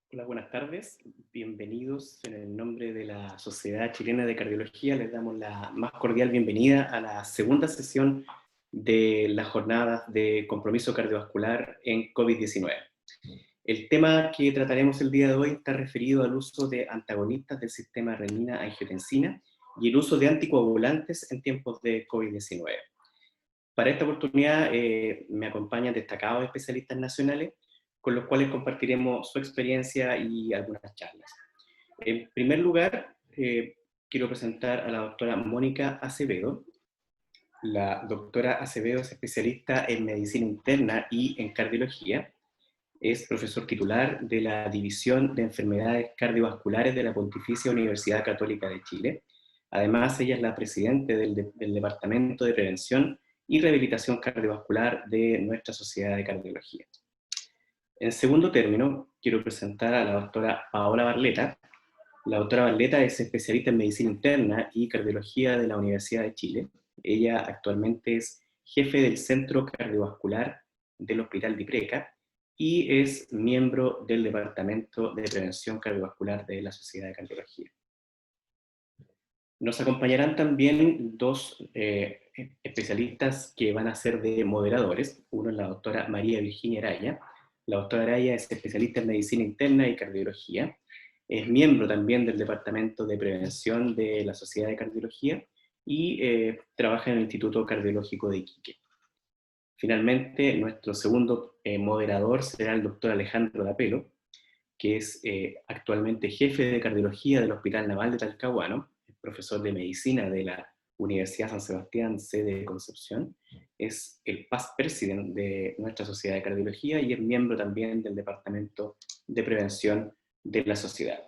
Hola, buenas tardes. Bienvenidos en el nombre de la Sociedad Chilena de Cardiología. Les damos la más cordial bienvenida a la segunda sesión de las jornadas de compromiso cardiovascular en COVID-19. El tema que trataremos el día de hoy está referido al uso de antagonistas del sistema renina-angiotensina y el uso de anticoagulantes en tiempos de COVID-19. Para esta oportunidad me acompañan destacados especialistas nacionales con los cuales compartiremos su experiencia y algunas charlas. En primer lugar, quiero presentar a la doctora Mónica Acevedo. La doctora Acevedo es especialista en medicina interna y en cardiología. Es profesor titular de la División de Enfermedades Cardiovasculares de la Pontificia Universidad Católica de Chile. Además, ella es la presidenta del Departamento de Prevención y Rehabilitación Cardiovascular de nuestra Sociedad de Cardiología. En segundo término, quiero presentar a la doctora Paola Barleta. La doctora Barleta es especialista en medicina interna y cardiología de la Universidad de Chile. Ella actualmente es jefe del Centro Cardiovascular del Hospital de Ipreca y es miembro del Departamento de Prevención Cardiovascular de la Sociedad de Cardiología. Nos acompañarán también dos especialistas que van a ser de moderadores. Uno es la doctora María Virginia Araya. La doctora Araya es especialista en medicina interna y cardiología. Es miembro también del Departamento de Prevención de la Sociedad de Cardiología y trabaja en el Instituto Cardiológico de Iquique. Finalmente, nuestro segundo moderador será el doctor Alejandro Dapelo, que es actualmente jefe de cardiología del Hospital Naval de Talcahuano, es profesor de medicina de la Universidad San Sebastián, sede de Concepción, es el past president de nuestra Sociedad de Cardiología y es miembro también del Departamento de Prevención de la Sociedad.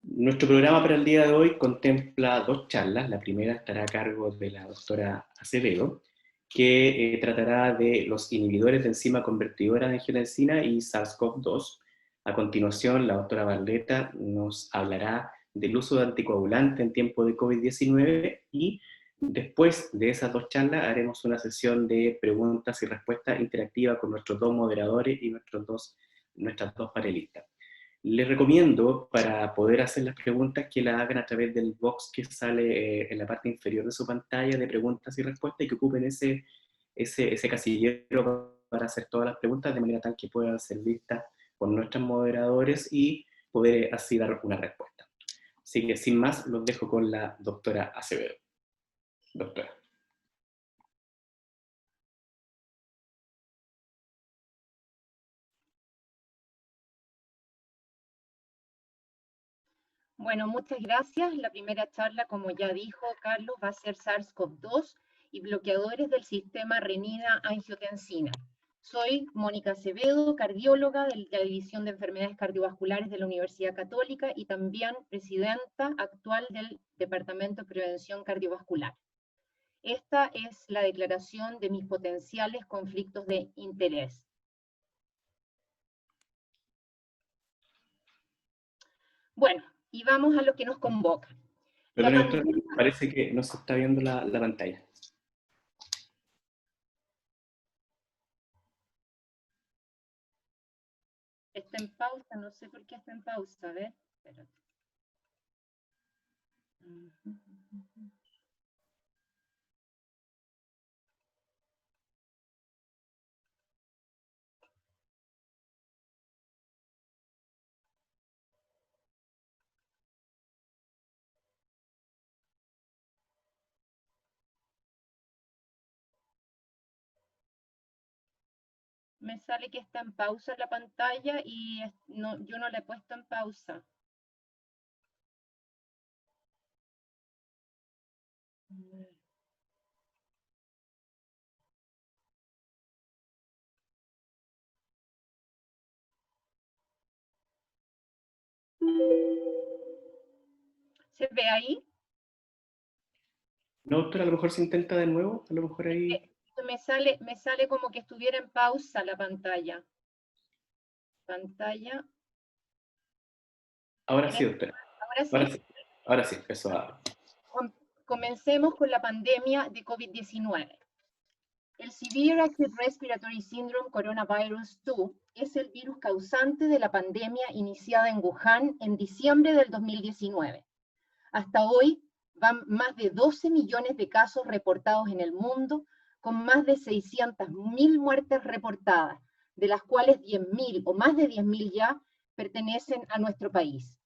Nuestro programa para el día de hoy contempla dos charlas. La primera estará a cargo de la doctora Acevedo, que tratará de los inhibidores de enzima convertidora de angiotensina y SARS-CoV-2. A continuación, la doctora Barleta nos hablará del uso de anticoagulante en tiempo de COVID-19 y después de esas dos charlas haremos una sesión de preguntas y respuestas interactiva con nuestros dos moderadores y nuestras dos panelistas. Les recomiendo, para poder hacer las preguntas, que las hagan a través del box que sale en la parte inferior de su pantalla de preguntas y respuestas y que ocupen ese casillero para hacer todas las preguntas de manera tal que puedan ser vistas por nuestros moderadores y poder así dar una respuesta. Así que sin más, los dejo con la doctora Acevedo. Doctora. Bueno, muchas gracias. La primera charla, como ya dijo Carlos, va a ser SARS-CoV-2 y bloqueadores del sistema renina-angiotensina. Soy Mónica Acevedo, cardióloga de la División de Enfermedades Cardiovasculares de la Universidad Católica y también presidenta actual del Departamento de Prevención Cardiovascular. Esta es la declaración de mis potenciales conflictos de interés. Bueno, y vamos a lo que nos convoca. Perdón, doctora, parece que no se está viendo la pantalla. Está en pausa, no sé por qué está en pausa, a ver, espérate. Me sale que está en pausa la pantalla y no, yo no la he puesto en pausa. ¿Se ve ahí? No, doctora, a lo mejor se intenta de nuevo, a lo mejor ahí... Me sale como que estuviera en pausa la pantalla. Pantalla. Ahora sí, doctora. Ahora Ahora sí. sí, ahora sí, eso va. Comencemos con la pandemia de COVID-19. El Severe Acute Respiratory Syndrome Coronavirus 2 es el virus causante de la pandemia iniciada en Wuhan en diciembre del 2019. Hasta hoy van más de 12 millones de casos reportados en el mundo, con más de 600.000 muertes reportadas, de las cuales 10.000 o más de 10.000 ya pertenecen a nuestro país.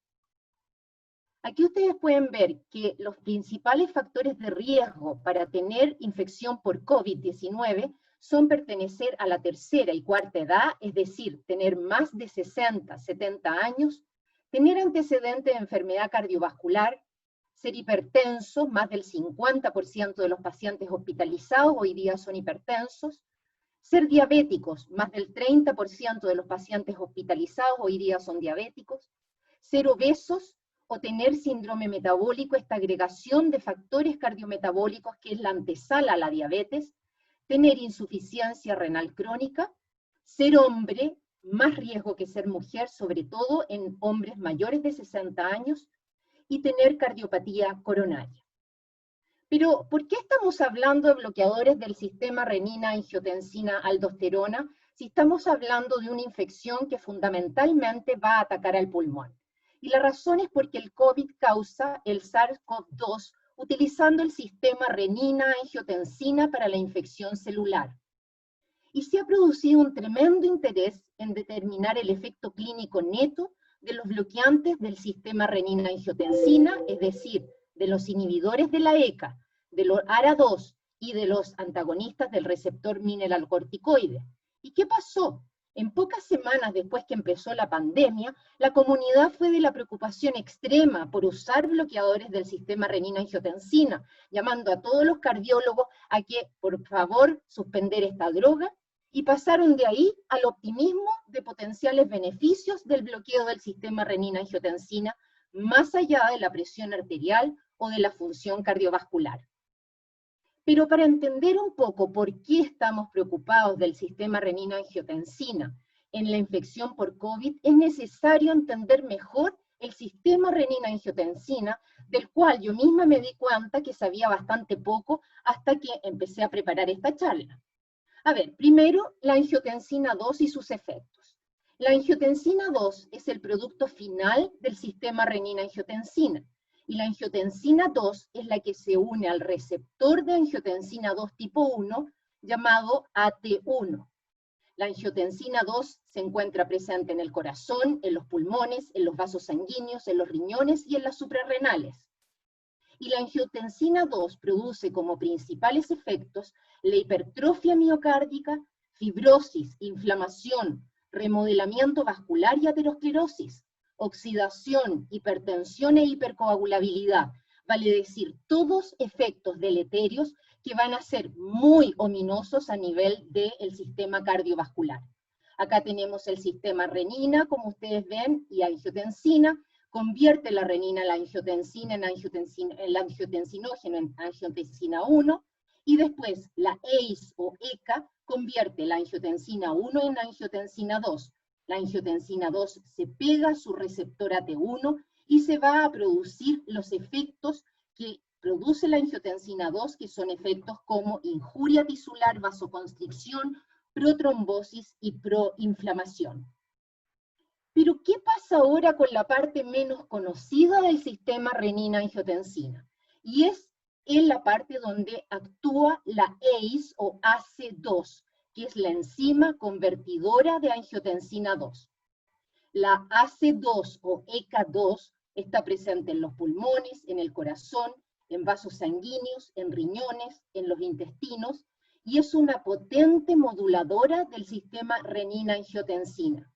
Aquí ustedes pueden ver que los principales factores de riesgo para tener infección por COVID-19 son pertenecer a la tercera y cuarta edad, es decir, tener más de 60, 70 años, tener antecedentes de enfermedad cardiovascular, ser hipertenso, más del 50% de los pacientes hospitalizados hoy día son hipertensos, ser diabéticos, más del 30% de los pacientes hospitalizados hoy día son diabéticos, ser obesos, o tener síndrome metabólico, esta agregación de factores cardiometabólicos que es la antesala a la diabetes, tener insuficiencia renal crónica, ser hombre, más riesgo que ser mujer, sobre todo en hombres mayores de 60 años, y tener cardiopatía coronaria. Pero, ¿por qué estamos hablando de bloqueadores del sistema renina-angiotensina-aldosterona si estamos hablando de una infección que fundamentalmente va a atacar al pulmón? Y la razón es porque el COVID causa el SARS-CoV-2 utilizando el sistema renina-angiotensina para la infección celular. Y se ha producido un tremendo interés en determinar el efecto clínico neto de los bloqueantes del sistema renina-angiotensina, es decir, de los inhibidores de la ECA, de los ARA2 y de los antagonistas del receptor mineralocorticoide. ¿Y qué pasó? En pocas semanas después que empezó la pandemia, la comunidad fue de la preocupación extrema por usar bloqueadores del sistema renina-angiotensina, llamando a todos los cardiólogos a que, por favor, suspender esta droga, y pasaron de ahí al optimismo de potenciales beneficios del bloqueo del sistema renina-angiotensina, más allá de la presión arterial o de la función cardiovascular. Pero para entender un poco por qué estamos preocupados del sistema renina-angiotensina en la infección por COVID, es necesario entender mejor el sistema renina-angiotensina, del cual yo misma me di cuenta que sabía bastante poco hasta que empecé a preparar esta charla. A ver, primero, la angiotensina 2 y sus efectos. La angiotensina 2 es el producto final del sistema renina-angiotensina. Y la angiotensina 2 es la que se une al receptor de angiotensina 2 tipo 1, llamado AT1. La angiotensina 2 se encuentra presente en el corazón, en los pulmones, en los vasos sanguíneos, en los riñones y en las suprarrenales. Y la angiotensina 2 produce como principales efectos la hipertrofia miocárdica, fibrosis, inflamación, remodelamiento vascular y aterosclerosis, oxidación, hipertensión e hipercoagulabilidad, vale decir, todos efectos deleterios que van a ser muy ominosos a nivel del sistema cardiovascular. Acá tenemos el sistema renina, como ustedes ven, y angiotensina, convierte la renina, la angiotensina, el angiotensinógeno en angiotensina 1, y después la ACE o ECA convierte la angiotensina 1 en angiotensina 2. La angiotensina 2 se pega a su receptor AT1 y se va a producir los efectos que produce la angiotensina 2, que son efectos como injuria tisular, vasoconstricción, protrombosis y proinflamación. Pero, ¿qué pasa ahora con la parte menos conocida del sistema renina-angiotensina? Y es en la parte donde actúa la ACE o AC2, que es la enzima convertidora de angiotensina 2. La AC2 o ECA2 está presente en los pulmones, en el corazón, en vasos sanguíneos, en riñones, en los intestinos, y es una potente moduladora del sistema renina-angiotensina.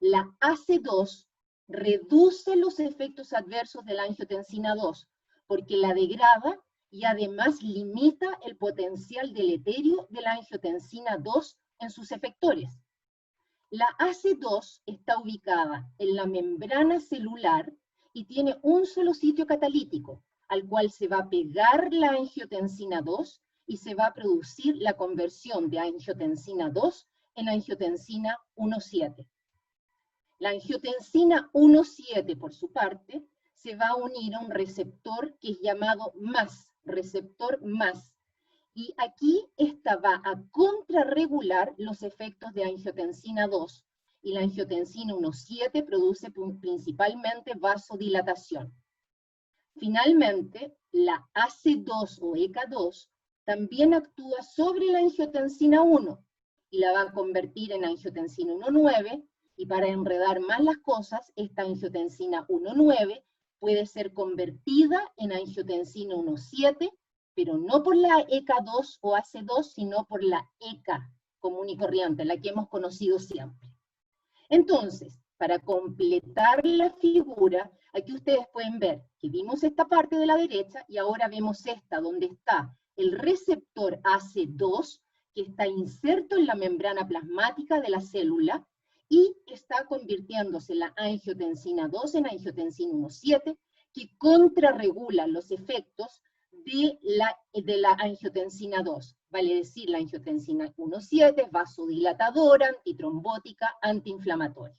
La AC2 reduce los efectos adversos de la angiotensina 2 porque la degrada y además limita el potencial deleterio de la angiotensina 2 en sus efectores. La AC2 está ubicada en la membrana celular y tiene un solo sitio catalítico, al cual se va a pegar la angiotensina 2 y se va a producir la conversión de angiotensina 2 en angiotensina 1,7. La angiotensina 1,7, por su parte, se va a unir a un receptor que es llamado MAS, receptor MAS, Y aquí esta va a contrarregular los efectos de angiotensina 2, y la angiotensina 1,7 produce principalmente vasodilatación. Finalmente, la AC2 o ECA2 también actúa sobre la angiotensina 1 y la va a convertir en angiotensina 1,9, y para enredar más las cosas, esta angiotensina 1,9 puede ser convertida en angiotensina 1,7, pero no por la ECA2 o AC2, sino por la ECA común y corriente, la que hemos conocido siempre. Entonces, para completar la figura, aquí ustedes pueden ver que vimos esta parte de la derecha y ahora vemos esta, donde está el receptor AC2, que está inserto en la membrana plasmática de la célula y está convirtiéndose la angiotensina 2 en angiotensina 1,7, que contrarregula los efectos de la angiotensina 2. Vale decir, la angiotensina 1,7 es vasodilatadora, antitrombótica, antiinflamatoria.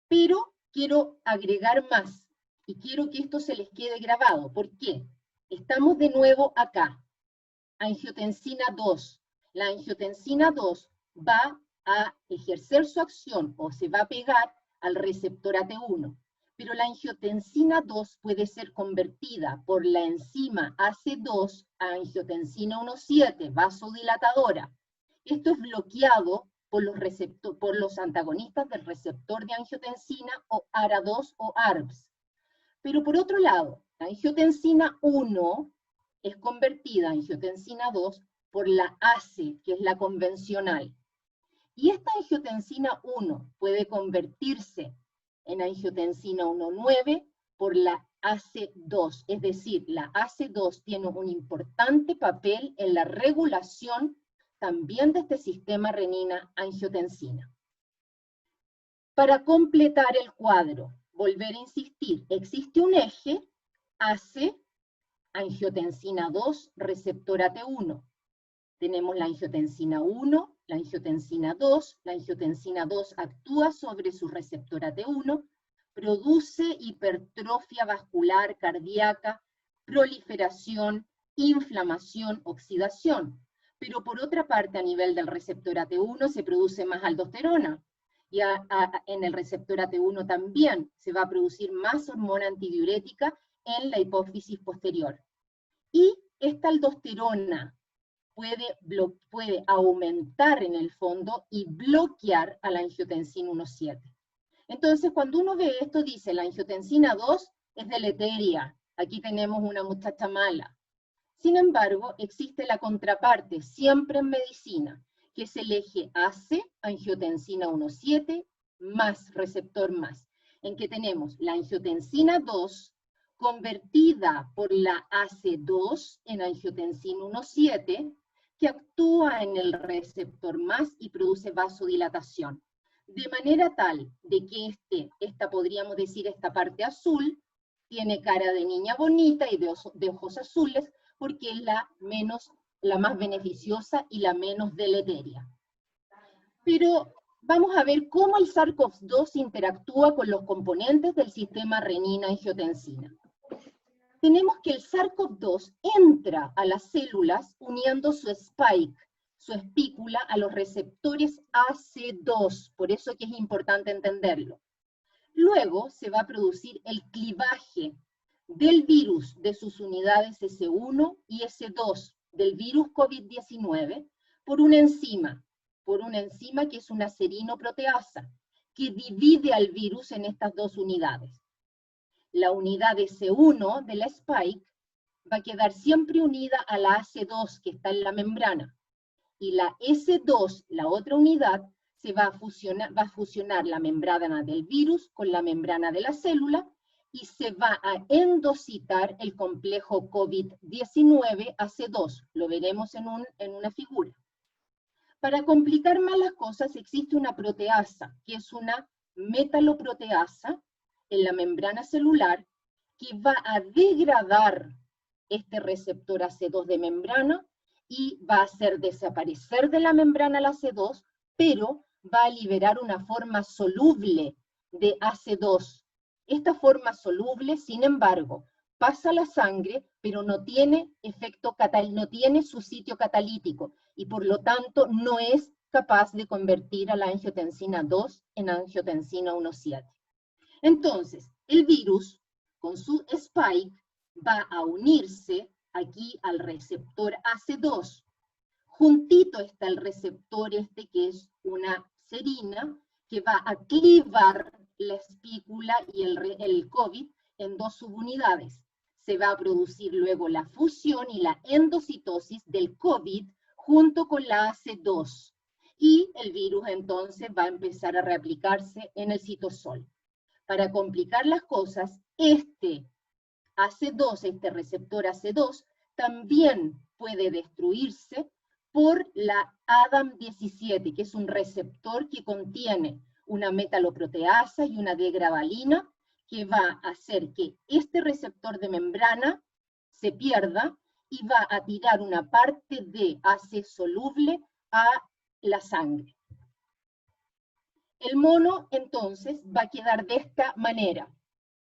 Pero quiero agregar más, y quiero que esto se les quede grabado. ¿Por qué? Estamos de nuevo acá. Angiotensina 2. La angiotensina 2 va a ejercer su acción o se va a pegar al receptor AT1. Pero la angiotensina 2 puede ser convertida por la enzima AC2 a angiotensina 1,7, vasodilatadora. Esto es bloqueado por los antagonistas del receptor de angiotensina o ARA2 o ARBS. Pero por otro lado, la angiotensina 1 es convertida a angiotensina 2 por la ACE, que es la convencional. Y esta angiotensina 1 puede convertirse en angiotensina 1,9 por la AC2, es decir, la AC2 tiene un importante papel en la regulación también de este sistema renina-angiotensina. Para completar el cuadro, volver a insistir, existe un eje AC, angiotensina 2, receptor AT1. Tenemos la angiotensina 1, la angiotensina 2, la angiotensina 2 actúa sobre su receptor AT1, produce hipertrofia vascular cardíaca, proliferación, inflamación, oxidación. Pero por otra parte, a nivel del receptor AT1 se produce más aldosterona, y en el receptor AT1 también se va a producir más hormona antidiurética en la hipófisis posterior. Y esta aldosterona puede aumentar en el fondo y bloquear a la angiotensina 1,7. Entonces, cuando uno ve esto, dice, la angiotensina 2 es deleteria, aquí tenemos una muchacha mala. Sin embargo, existe la contraparte, siempre en medicina, que es el eje AC, angiotensina 1,7, más receptor más, en que tenemos la angiotensina 2 convertida por la AC2 en angiotensina 1,7, que actúa en el receptor más y produce vasodilatación. De manera tal de que podríamos decir, esta parte azul, tiene cara de niña bonita y de ojos azules, porque es la más beneficiosa y la menos deleteria. Pero vamos a ver cómo el SARS-CoV-2 interactúa con los componentes del sistema renina-angiotensina. Tenemos que el SARS-CoV-2 entra a las células uniendo su spike, su espícula, a los receptores AC2, por eso que es importante entenderlo. Luego se va a producir el clivaje del virus de sus unidades S1 y S2 del virus COVID-19 por una enzima que es una serinoproteasa, que divide al virus en estas dos unidades. La unidad S1 de la spike va a quedar siempre unida a la AC2 que está en la membrana, y la S2, la otra unidad, va a fusionar la membrana del virus con la membrana de la célula, y se va a endocitar el complejo COVID-19 AC2. Lo veremos en una figura. Para complicar más las cosas, existe una proteasa, que es una metaloproteasa en la membrana celular, que va a degradar este receptor AC2 de membrana y va a hacer desaparecer de la membrana la AC2, pero va a liberar una forma soluble de AC2. Esta forma soluble, sin embargo, pasa a la sangre pero no tiene no tiene su sitio catalítico, y por lo tanto no es capaz de convertir a la angiotensina 2 en angiotensina 1,7. Entonces, el virus, con su spike, va a unirse aquí al receptor AC2. Juntito está el receptor este, que es una serina, que va a clivar la espícula y el COVID en dos subunidades. Se va a producir luego la fusión y la endocitosis del COVID junto con la AC2. Y el virus entonces va a empezar a reaplicarse en el citosol. Para complicar las cosas, este AC2, este receptor AC2, también puede destruirse por la ADAM17, que es un receptor que contiene una metaloproteasa y una degravalina, que va a hacer que este receptor de membrana se pierda y va a tirar una parte de AC soluble a la sangre. El mono, entonces, va a quedar de esta manera.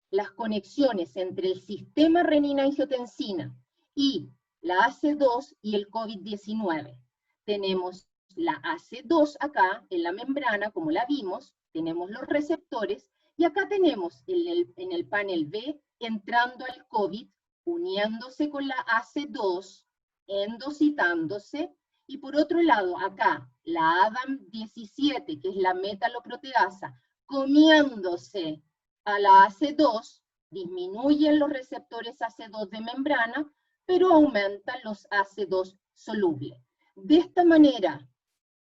Las conexiones entre el sistema renina-angiotensina y la AC2 y el COVID-19. Tenemos la AC2 acá en la membrana, como la vimos, tenemos los receptores, y acá tenemos en el panel B entrando al COVID, uniéndose con la AC2, endocitándose, y por otro lado acá la ADAM17, que es la metaloproteasa, comiéndose a la AC2, disminuyen los receptores AC2 de membrana, pero aumentan los AC2 solubles. De esta manera,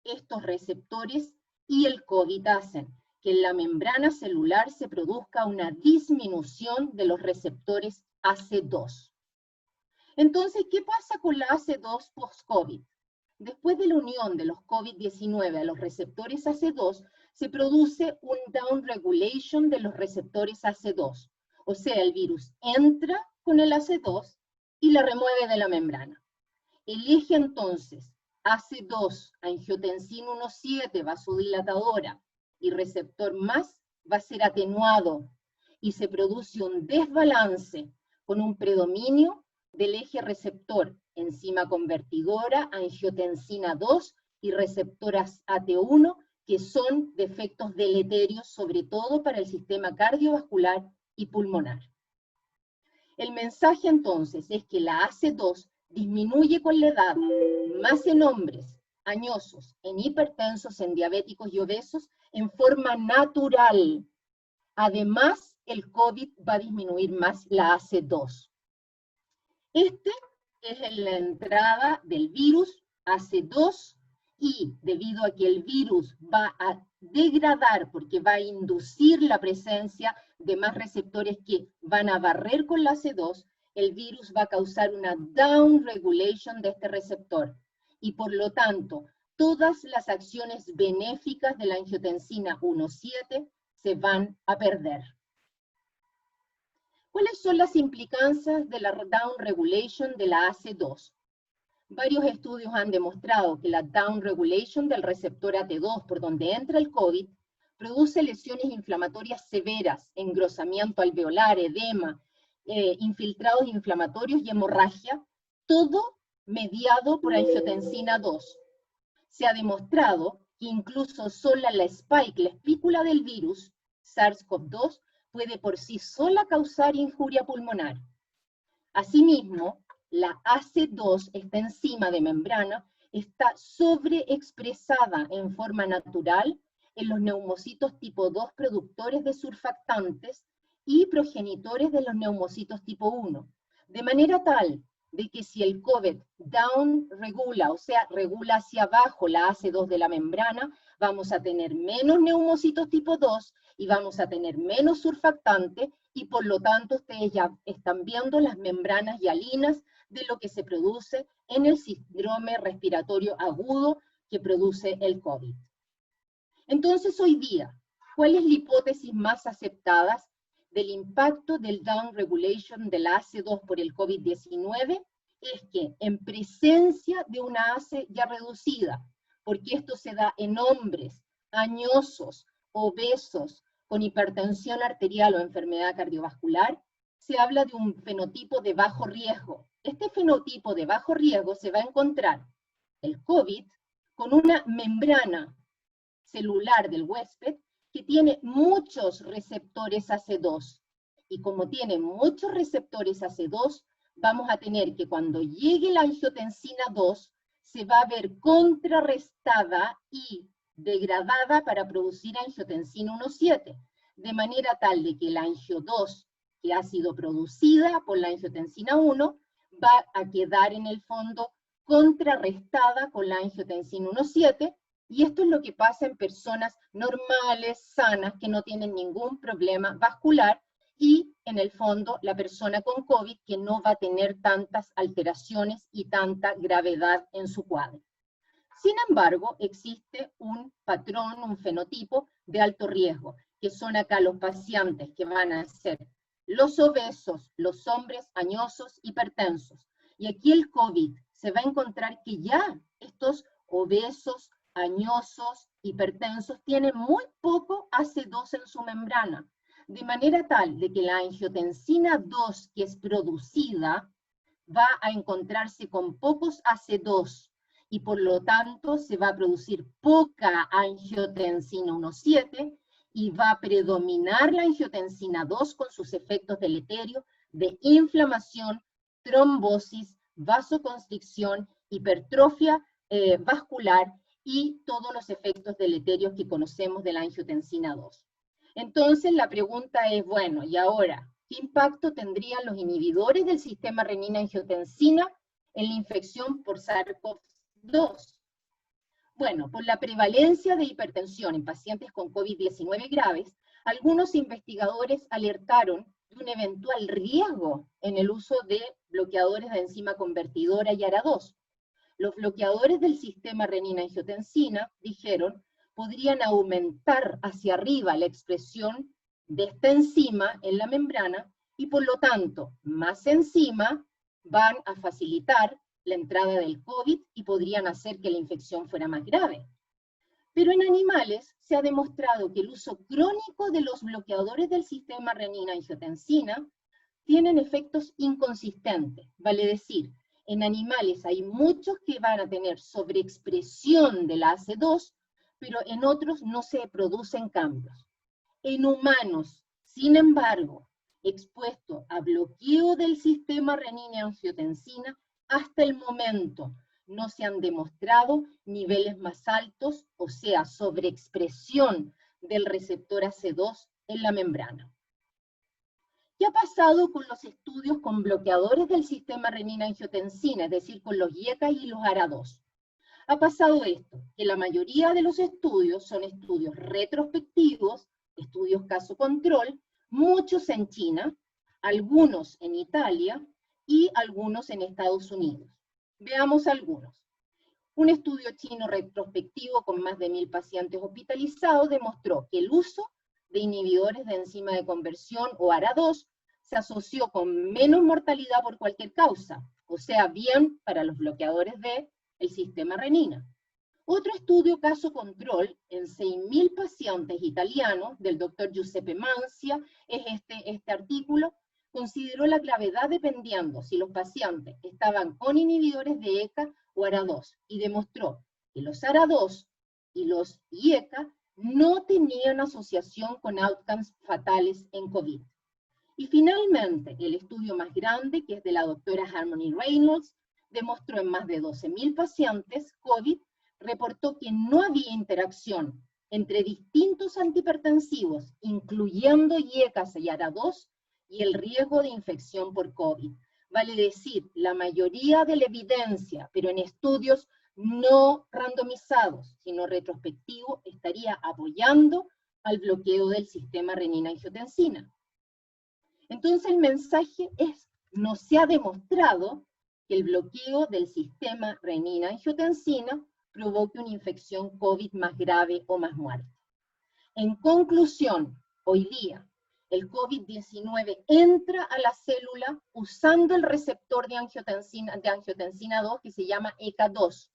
estos receptores y el COVID hacen que en la membrana celular se produzca una disminución de los receptores AC2. Entonces, ¿qué pasa con la AC2 post-COVID? Después de la unión de los COVID-19 a los receptores AC2, se produce un downregulation de los receptores AC2. O sea, el virus entra con el AC2 y la remueve de la membrana. Elige entonces AC2, angiotensina 1,7, vasodilatadora, y receptor más va a ser atenuado, y se produce un desbalance con un predominio del eje receptor, enzima convertidora, angiotensina 2 y receptoras AT1, que son de efectos deleterios, sobre todo para el sistema cardiovascular y pulmonar. El mensaje entonces es que la AC2 disminuye con la edad, más en hombres, añosos, en hipertensos, en diabéticos y obesos, en forma natural. Además, el COVID va a disminuir más la AC2. Este es la entrada del virus AC2, y debido a que el virus va a degradar, porque va a inducir la presencia de más receptores que van a barrer con la AC2, el virus va a causar una downregulation de este receptor, y por lo tanto, todas las acciones benéficas de la angiotensina 1,7 se van a perder. ¿Cuáles son las implicancias de la downregulation de la AC2? Varios estudios han demostrado que la downregulation del receptor AT2, por donde entra el COVID, produce lesiones inflamatorias severas, engrosamiento alveolar, edema, infiltrados inflamatorios y hemorragia, todo mediado por angiotensina 2. Se ha demostrado que incluso sola la spike, la espícula del virus, SARS-CoV-2, puede por sí sola causar injuria pulmonar. Asimismo, la AC2, esta enzima de membrana, está sobreexpresada en forma natural en los neumocitos tipo 2 productores de surfactantes y progenitores de los neumocitos tipo 1, de manera tal de que si el COVID down regula, o sea, regula hacia abajo la AC2 de la membrana, vamos a tener menos neumocitos tipo 2 y vamos a tener menos surfactante, y por lo tanto ustedes ya están viendo las membranas hialinas de lo que se produce en el síndrome respiratorio agudo que produce el COVID. Entonces hoy día, ¿cuál es la hipótesis más aceptada del impacto del downregulation de la AC2 por el COVID-19? Es que en presencia de una AC ya reducida, porque esto se da en hombres añosos, obesos, con hipertensión arterial o enfermedad cardiovascular, se habla de un fenotipo de bajo riesgo. Este fenotipo de bajo riesgo se va a encontrar el COVID con una membrana celular del huésped que tiene muchos receptores AC2. Y como tiene muchos receptores AC2, vamos a tener que cuando llegue la angiotensina 2, se va a ver contrarrestada y degradada para producir angiotensina 1,7, de manera tal de que la angio 2, que ha sido producida por la angiotensina 1, va a quedar en el fondo contrarrestada con la angiotensina 1,7, y esto es lo que pasa en personas normales, sanas, que no tienen ningún problema vascular, y en el fondo la persona con COVID que no va a tener tantas alteraciones y tanta gravedad en su cuadro. Sin embargo, existe un patrón, un fenotipo de alto riesgo, que son acá los pacientes que van a ser los obesos, los hombres añosos, hipertensos. Y aquí el COVID se va a encontrar que ya estos obesos, añosos, hipertensos tienen muy poco AC2 en su membrana, de manera tal de que la angiotensina 2 que es producida va a encontrarse con pocos AC2 y por lo tanto se va a producir poca angiotensina 1,7 y va a predominar la angiotensina 2 con sus efectos deleterios de inflamación, trombosis, vasoconstricción, hipertrofia vascular y todos los efectos deleterios que conocemos de la angiotensina 2. Entonces la pregunta es, bueno, ¿y ahora qué impacto tendrían los inhibidores del sistema renina-angiotensina en la infección por SARS-CoV-2? Bueno, por la prevalencia de hipertensión en pacientes con COVID-19 graves, algunos investigadores alertaron de un eventual riesgo en el uso de bloqueadores de enzima convertidora y ARA2. Los bloqueadores del sistema renina-angiotensina, dijeron, podrían aumentar hacia arriba la expresión de esta enzima en la membrana y por lo tanto, más enzima van a facilitar la entrada del COVID y podrían hacer que la infección fuera más grave. Pero en animales se ha demostrado que el uso crónico de los bloqueadores del sistema renina-angiotensina tienen efectos inconsistentes, vale decir, en animales hay muchos que van a tener sobreexpresión de la AC2, pero en otros no se producen cambios. En humanos, sin embargo, expuestos a bloqueo del sistema renina-angiotensina, hasta el momento no se han demostrado niveles más altos, o sea, sobreexpresión del receptor AC2 en la membrana. ¿Qué ha pasado con los estudios con bloqueadores del sistema renina-angiotensina, es decir, con los IECA y los ARA2? Ha pasado esto, que la mayoría de los estudios son estudios retrospectivos, estudios caso control, muchos en China, algunos en Italia y algunos en Estados Unidos. Veamos algunos. Un estudio chino retrospectivo con más de 1000 pacientes hospitalizados demostró que el uso de inhibidores de enzima de conversión o ARA2 se asoció con menos mortalidad por cualquier causa, o sea, bien para los bloqueadores del sistema renina. Otro estudio caso control en 6000 pacientes italianos del doctor Giuseppe Mancia, es este artículo, consideró la gravedad dependiendo si los pacientes estaban con inhibidores de ECA o ARA2 y demostró que los ARA2 y los IECA no tenían asociación con outcomes fatales en COVID. Y finalmente, el estudio más grande, que es de la doctora Harmony Reynolds, demostró en más de 12.000 pacientes COVID, reportó que no había interacción entre distintos antihipertensivos, incluyendo IECAS y ARA2, y el riesgo de infección por COVID. Vale decir, la mayoría de la evidencia, pero en estudios no randomizados, sino retrospectivos, estaría apoyando al bloqueo del sistema renina-angiotensina. Entonces el mensaje es, no se ha demostrado que el bloqueo del sistema renina-angiotensina provoque una infección COVID más grave o más muerte. En conclusión, hoy día, el COVID-19 entra a la célula usando el receptor de angiotensina 2 que se llama ECA2.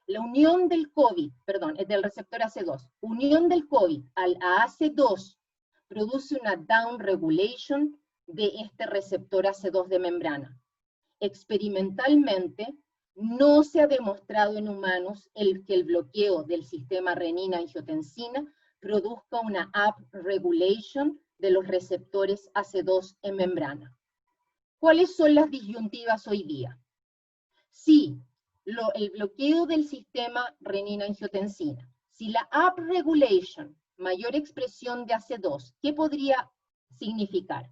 La unión del COVID, perdón, es del receptor AC2, unión del COVID al AC2 produce una down regulation de este receptor AC2 de membrana. Experimentalmente, no se ha demostrado en humanos que el bloqueo del sistema renina-angiotensina produzca una upregulation de los receptores AC2 en membrana. ¿Cuáles son las disyuntivas hoy día? Si el bloqueo del sistema renina-angiotensina, si la upregulation, mayor expresión de AC2, ¿qué podría significar?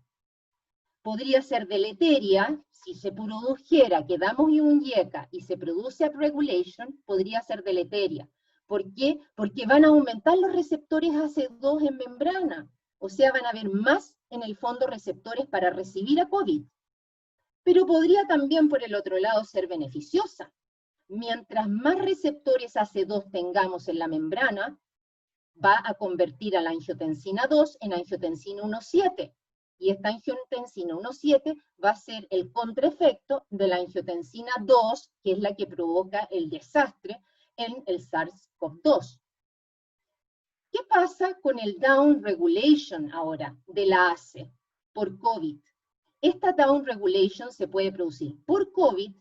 Podría ser deleteria, si se produjera que damos un IECA y se produce upregulation, podría ser deleteria. ¿Por qué? Porque van a aumentar los receptores AC2 en membrana, o sea, van a haber más en el fondo receptores para recibir a COVID. Pero podría también, por el otro lado, ser beneficiosa. Mientras más receptores AC2 tengamos en la membrana, va a convertir a la angiotensina 2 en angiotensina 1,7. Y esta angiotensina 1,7 va a ser el contraefecto de la angiotensina 2, que es la que provoca el desastre en el SARS-CoV-2. ¿Qué pasa con el down regulation ahora de la ACE por COVID? Esta down regulation se puede producir por COVID,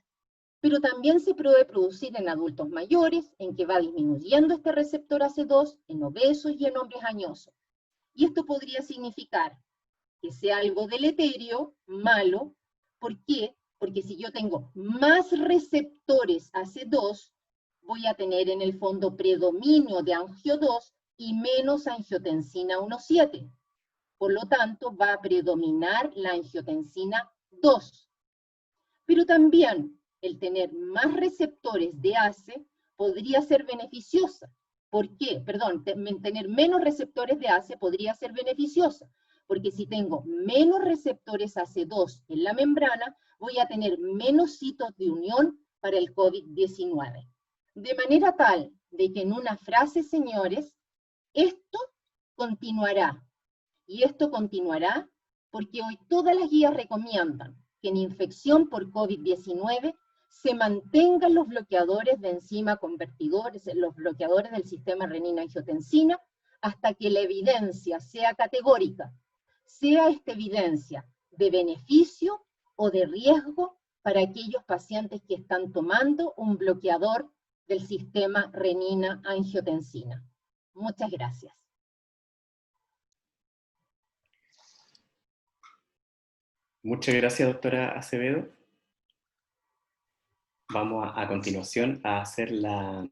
pero también se puede producir en adultos mayores, en que va disminuyendo este receptor AC2, en obesos y en hombres añosos. Y esto podría significar que sea algo deleterio, malo. ¿Por qué? Porque si yo tengo más receptores AC2, voy a tener en el fondo predominio de angio 2 y menos angiotensina 1,7. Por lo tanto, va a predominar la angiotensina 2. Pero también el tener más receptores de ACE podría ser beneficiosa. ¿Por qué? Perdón, tener menos receptores de ACE podría ser beneficiosa, porque si tengo menos receptores AC2 en la membrana, voy a tener menos sitios de unión para el COVID-19. De manera tal de que en una frase, señores, esto continuará. Y esto continuará porque hoy todas las guías recomiendan que en infección por COVID-19 se mantengan los bloqueadores de enzima convertidores, los bloqueadores del sistema renina-angiotensina, hasta que la evidencia sea categórica, sea esta evidencia de beneficio o de riesgo para aquellos pacientes que están tomando un bloqueador del sistema renina-angiotensina. Muchas gracias. Muchas gracias, doctora Acevedo. Vamos a continuación a hacer la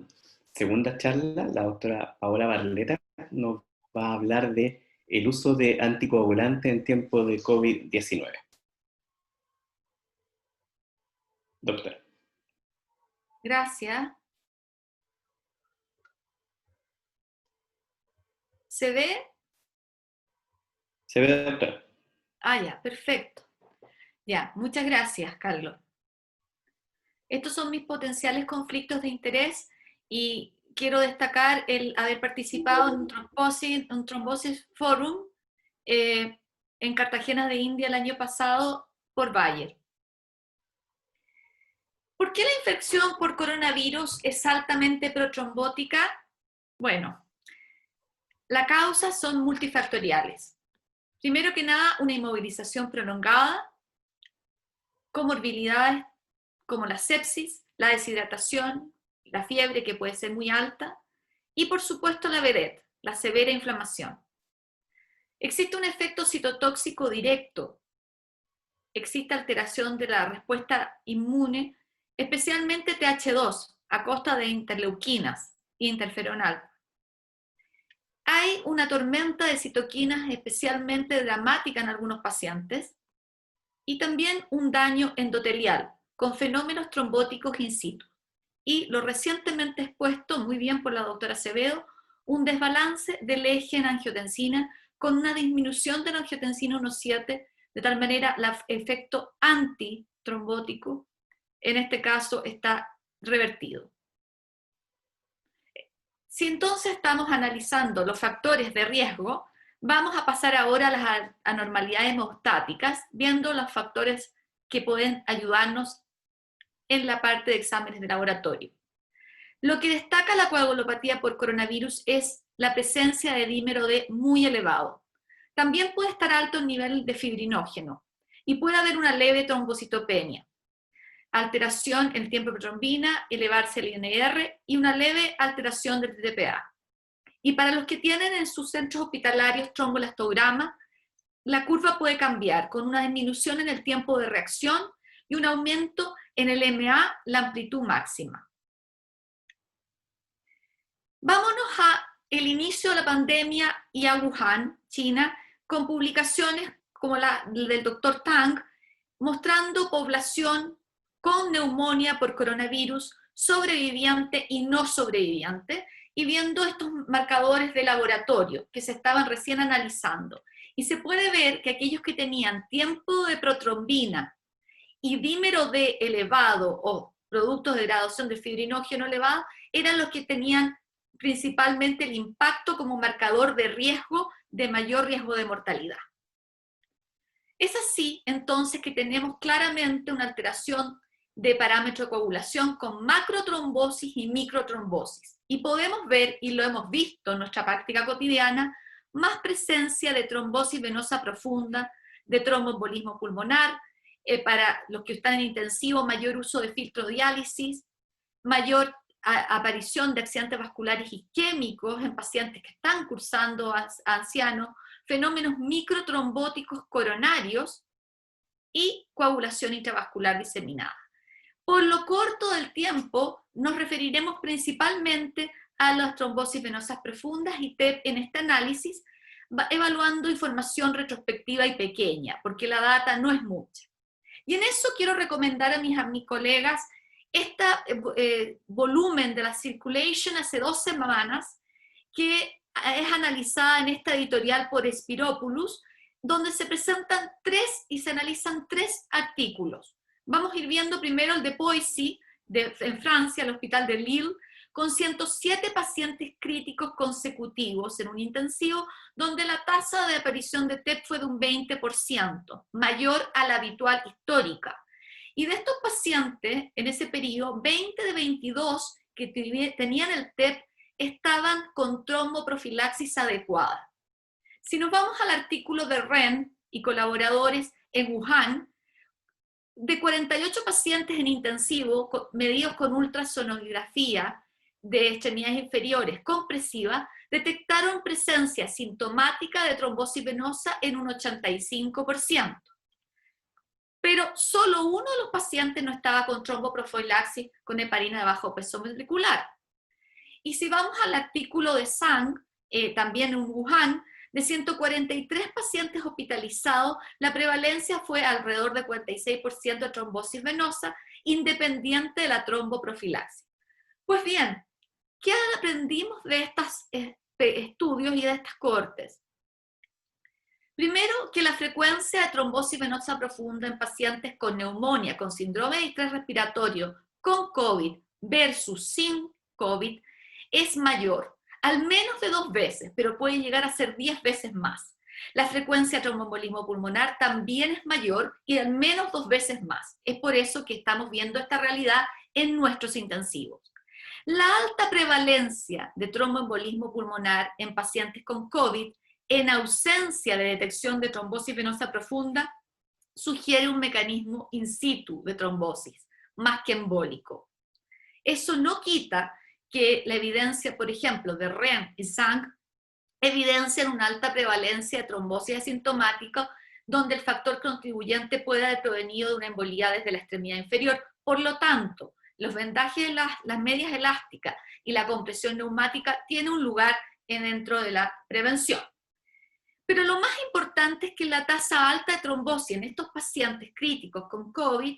segunda charla. La doctora Paola Barleta nos va a hablar de el uso de anticoagulantes en tiempo de COVID-19. Doctora. Gracias. ¿Se ve? ¿Se ve, doctora? Ah, ya, perfecto. Ya, muchas gracias, Carlos. Estos son mis potenciales conflictos de interés y quiero destacar el haber participado en un Thrombosis Forum en Cartagena de India el año pasado por Bayer. ¿Por qué la infección por coronavirus es altamente protrombótica? Bueno, las causas son multifactoriales. Primero que nada, una inmovilización prolongada, comorbilidades como la sepsis, la deshidratación, la fiebre que puede ser muy alta, y por supuesto la vedette, la severa inflamación. Existe un efecto citotóxico directo, existe alteración de la respuesta inmune, especialmente TH2, a costa de interleuquinas e interferón alfa. Hay una tormenta de citoquinas especialmente dramática en algunos pacientes, y también un daño endotelial, con fenómenos trombóticos in situ. Y lo recientemente expuesto, muy bien por la doctora Acevedo, un desbalance del eje en angiotensina con una disminución de la angiotensina 1,7, de tal manera el efecto antitrombótico, en este caso, está revertido. Si entonces estamos analizando los factores de riesgo, vamos a pasar ahora a las anormalidades hemostáticas, viendo los factores que pueden ayudarnos en la parte de exámenes de laboratorio. Lo que destaca la coagulopatía por coronavirus es la presencia de dímero D muy elevado. También puede estar alto el nivel de fibrinógeno. y puede haber una leve trombocitopenia, alteración en el tiempo de trombina, elevarse el INR y una leve alteración del TTPA. Y para los que tienen en sus centros hospitalarios tromboelastograma, la curva puede cambiar con una disminución en el tiempo de reacción y un aumento en el MA, la amplitud máxima. Vámonos al inicio de la pandemia y a Wuhan, China, con publicaciones como la del doctor Tang, mostrando población con neumonía por coronavirus, sobreviviente y no sobreviviente, y viendo estos marcadores de laboratorio que se estaban recién analizando. Y se puede ver que aquellos que tenían tiempo de protrombina y dímero D elevado o productos de graduación de fibrinógeno elevado eran los que tenían principalmente el impacto como marcador de riesgo, de mayor riesgo de mortalidad. Es así, entonces, que tenemos claramente una alteración de parámetro de coagulación con macrotrombosis y microtrombosis. Y podemos ver, y lo hemos visto en nuestra práctica cotidiana, más presencia de trombosis venosa profunda, de tromboembolismo pulmonar, para los que están en intensivo, mayor uso de filtrodiálisis, mayor aparición de accidentes vasculares isquémicos en pacientes que están cursando a ancianos, fenómenos microtrombóticos coronarios y coagulación intravascular diseminada. Por lo corto del tiempo, nos referiremos principalmente a las trombosis venosas profundas y TEP en este análisis, evaluando información retrospectiva y pequeña, porque la data no es mucha. Y en eso quiero recomendar a mis colegas este volumen de la Circulation hace 2 semanas, que es analizada en esta editorial por Spiropoulos, donde se presentan y se analizan 3 artículos. Vamos a ir viendo primero el de Poissy, en Francia, el hospital de Lille, con 107 pacientes críticos consecutivos en un intensivo, donde la tasa de aparición de TEP fue de un 20%, mayor a la habitual histórica. Y de estos pacientes, en ese periodo, 20 de 22 que tenían el TEP estaban con tromboprofilaxis adecuada. Si nos vamos al artículo de Ren y colaboradores en Wuhan, de 48 pacientes en intensivo medidos con ultrasonografía de extremidades inferiores compresiva, detectaron presencia sintomática de trombosis venosa en un 85%. Pero solo uno de los pacientes no estaba con tromboprofilaxis con heparina de bajo peso molecular. Y si vamos al artículo de Zhang, también en Wuhan, de 143 pacientes hospitalizados, la prevalencia fue alrededor de 46% de trombosis venosa, independiente de la tromboprofilaxis. Pues bien, ¿qué aprendimos de estos estudios y de estas cohortes? Primero, que la frecuencia de trombosis venosa profunda en pacientes con neumonía, con síndrome de estrés respiratorio, con COVID versus sin COVID, es mayor, al menos de 2 veces, pero puede llegar a ser 10 veces más. La frecuencia de tromboembolismo pulmonar también es mayor y al menos 2 veces más. Es por eso que estamos viendo esta realidad en nuestros intensivos. La alta prevalencia de tromboembolismo pulmonar en pacientes con COVID, en ausencia de detección de trombosis venosa profunda, sugiere un mecanismo in situ de trombosis, más que embólico. Eso no quita que la evidencia, por ejemplo, de Ren y Zhang, evidencian una alta prevalencia de trombosis asintomática, donde el factor contribuyente puede haber provenido de una embolía desde la extremidad inferior. Por lo tanto, los vendajes, las medias elásticas y la compresión neumática tienen un lugar dentro de la prevención. Pero lo más importante es que la tasa alta de trombosis en estos pacientes críticos con COVID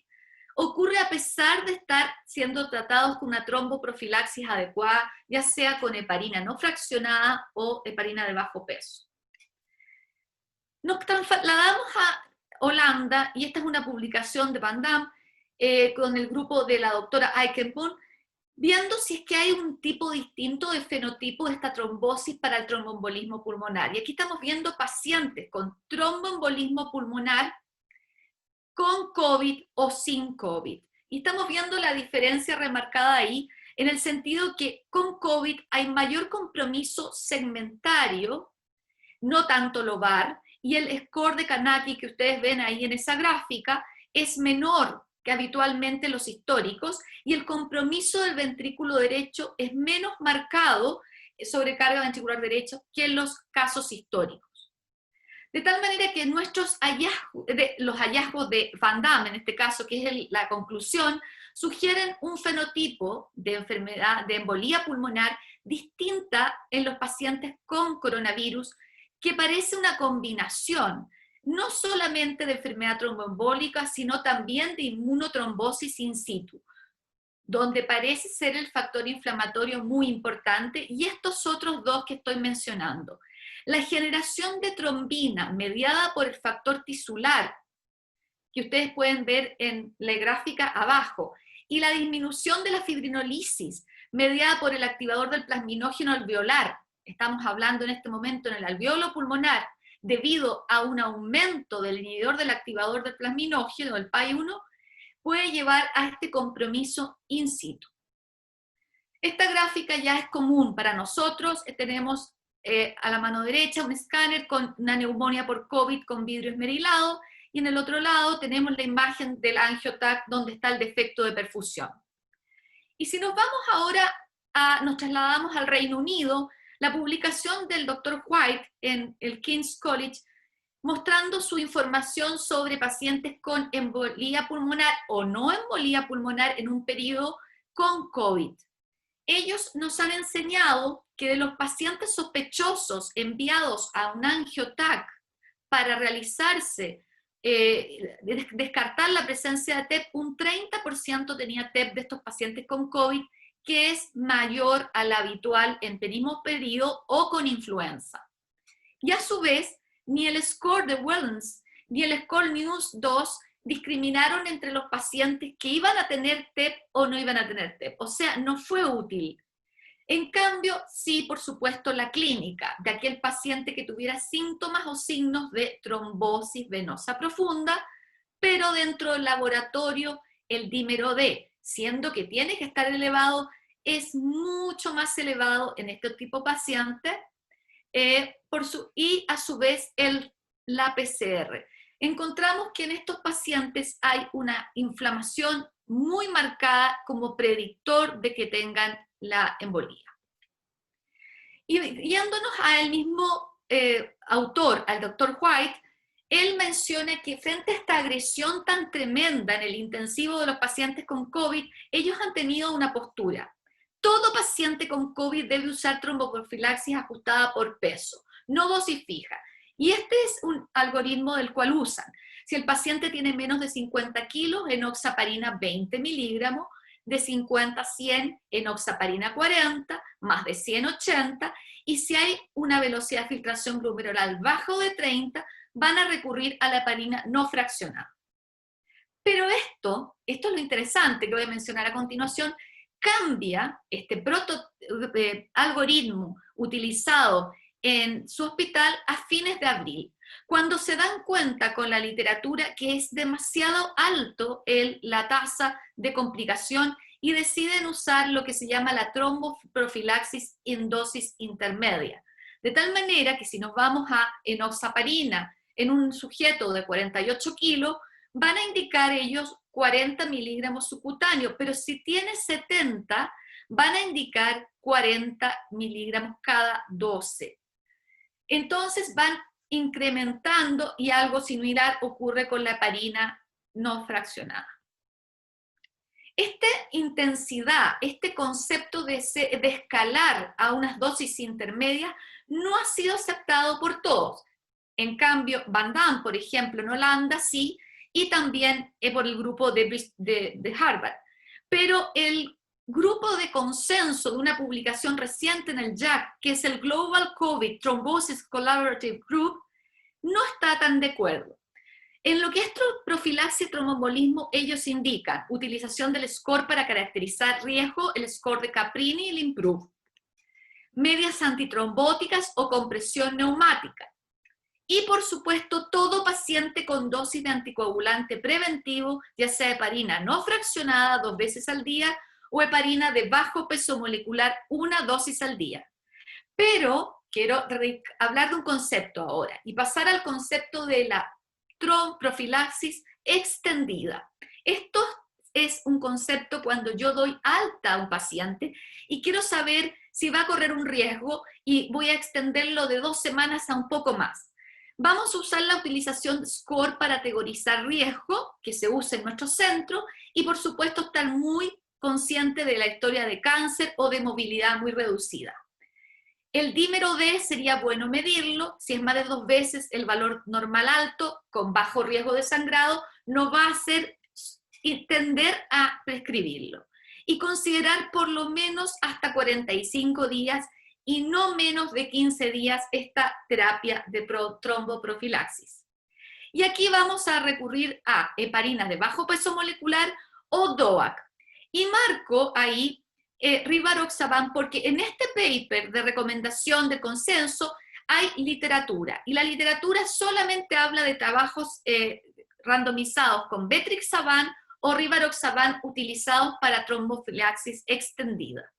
ocurre a pesar de estar siendo tratados con una tromboprofilaxis adecuada, ya sea con heparina no fraccionada o heparina de bajo peso. Nos trasladamos a Holanda, y esta es una publicación de Van Damme con el grupo de la doctora Eikenboom, viendo si es que hay un tipo distinto de fenotipo de esta trombosis para el tromboembolismo pulmonar. Y aquí estamos viendo pacientes con tromboembolismo pulmonar con COVID o sin COVID. Y estamos viendo la diferencia remarcada ahí, en el sentido que con COVID hay mayor compromiso segmentario, no tanto lobar, y el score de Kanaki que ustedes ven ahí en esa gráfica es menor que habitualmente los históricos, y el compromiso del ventrículo derecho es menos marcado, sobrecarga ventricular derecho, que en los casos históricos. De tal manera que nuestros hallazgos, los hallazgos de Van Damme, en este caso, que es la conclusión, sugieren un fenotipo de enfermedad, de embolía pulmonar, distinta en los pacientes con coronavirus, que parece una combinación no solamente de enfermedad tromboembólica, sino también de inmunotrombosis in situ, donde parece ser el factor inflamatorio muy importante, y estos otros dos que estoy mencionando. La generación de trombina mediada por el factor tisular, que ustedes pueden ver en la gráfica abajo, y la disminución de la fibrinolisis mediada por el activador del plasminógeno alveolar, estamos hablando en este momento en el alveolo pulmonar, debido a un aumento del inhibidor del activador del plasminógeno, el PAI-1, puede llevar a este compromiso in situ. Esta gráfica ya es común para nosotros. Tenemos a la mano derecha un escáner con una neumonía por COVID con vidrio esmerilado, y en el otro lado tenemos la imagen del angioTAC donde está el defecto de perfusión. Y si nos vamos ahora, nos trasladamos al Reino Unido, la publicación del Dr. White en el King's College, mostrando su información sobre pacientes con embolía pulmonar o no embolía pulmonar en un periodo con COVID. Ellos nos han enseñado que de los pacientes sospechosos enviados a un angioTAC para realizarse, descartar la presencia de TEP, un 30% tenía TEP de estos pacientes con COVID, que es mayor al habitual en mismo periodo o con influenza. Y a su vez, ni el score de Wellens ni el score NEWS-2 discriminaron entre los pacientes que iban a tener TEP o no iban a tener TEP. O sea, no fue útil. En cambio, sí, por supuesto, la clínica de aquel paciente que tuviera síntomas o signos de trombosis venosa profunda, pero dentro del laboratorio el dímero D, siendo que tiene que estar elevado, es mucho más elevado en este tipo de paciente, y a su vez la PCR. Encontramos que en estos pacientes hay una inflamación muy marcada como predictor de que tengan la embolía. Y yéndonos al mismo autor, al Dr. White, él menciona que frente a esta agresión tan tremenda en el intensivo de los pacientes con COVID, ellos han tenido una postura. Todo paciente con COVID debe usar tromboprofilaxis ajustada por peso, no dosis fija. Y este es un algoritmo del cual usan. Si el paciente tiene menos de 50 kilos, enoxaparina 20 miligramos, de 50 a 100, enoxaparina 40, más de 100, 80, y si hay una velocidad de filtración glomerular bajo de 30, van a recurrir a la heparina no fraccionada. Pero esto es lo interesante que voy a mencionar a continuación, cambia este algoritmo utilizado en su hospital a fines de abril, cuando se dan cuenta con la literatura que es demasiado alto la tasa de complicación y deciden usar lo que se llama la tromboprofilaxis en dosis intermedia. De tal manera que si nos vamos a enoxaparina en un sujeto de 48 kilos, van a indicar ellos 40 miligramos subcutáneo, pero si tiene 70, van a indicar 40 miligramos cada 12. Entonces van incrementando, y algo similar ocurre con la heparina no fraccionada. Esta intensidad, este concepto de escalar a unas dosis intermedias no ha sido aceptado por todos. En cambio, Van Damme, por ejemplo, en Holanda sí, y también por el grupo de Harvard. Pero el grupo de consenso de una publicación reciente en el JACC, que es el Global COVID Thrombosis Collaborative Group, no está tan de acuerdo. En lo que es profilaxis y tromboembolismo, ellos indican utilización del score para caracterizar riesgo, el score de Caprini y el IMPROVE, medias antitrombóticas o compresión neumática. Y por supuesto, todo paciente con dosis de anticoagulante preventivo, ya sea heparina no fraccionada 2 veces al día o heparina de bajo peso molecular 1 dosis al día. Pero quiero hablar de un concepto ahora y pasar al concepto de la tromboprofilaxis extendida. Esto es un concepto cuando yo doy alta a un paciente y quiero saber si va a correr un riesgo y voy a extenderlo de 2 semanas a un poco más. Vamos a usar la utilización SCORE para categorizar riesgo, que se usa en nuestro centro, y por supuesto estar muy consciente de la historia de cáncer o de movilidad muy reducida. El dímero D sería bueno medirlo, si es más de 2 veces el valor normal alto, con bajo riesgo de sangrado, no va a hacer tender a prescribirlo. Y considerar por lo menos hasta 45 días y no menos de 15 días esta terapia de tromboprofilaxis. Y aquí vamos a recurrir a heparinas de bajo peso molecular o DOAC. Y marco ahí rivaroxaban porque en este paper de recomendación de consenso hay literatura. Y la literatura solamente habla de trabajos randomizados con betrixaban o rivaroxaban utilizados para trombofilaxis extendida.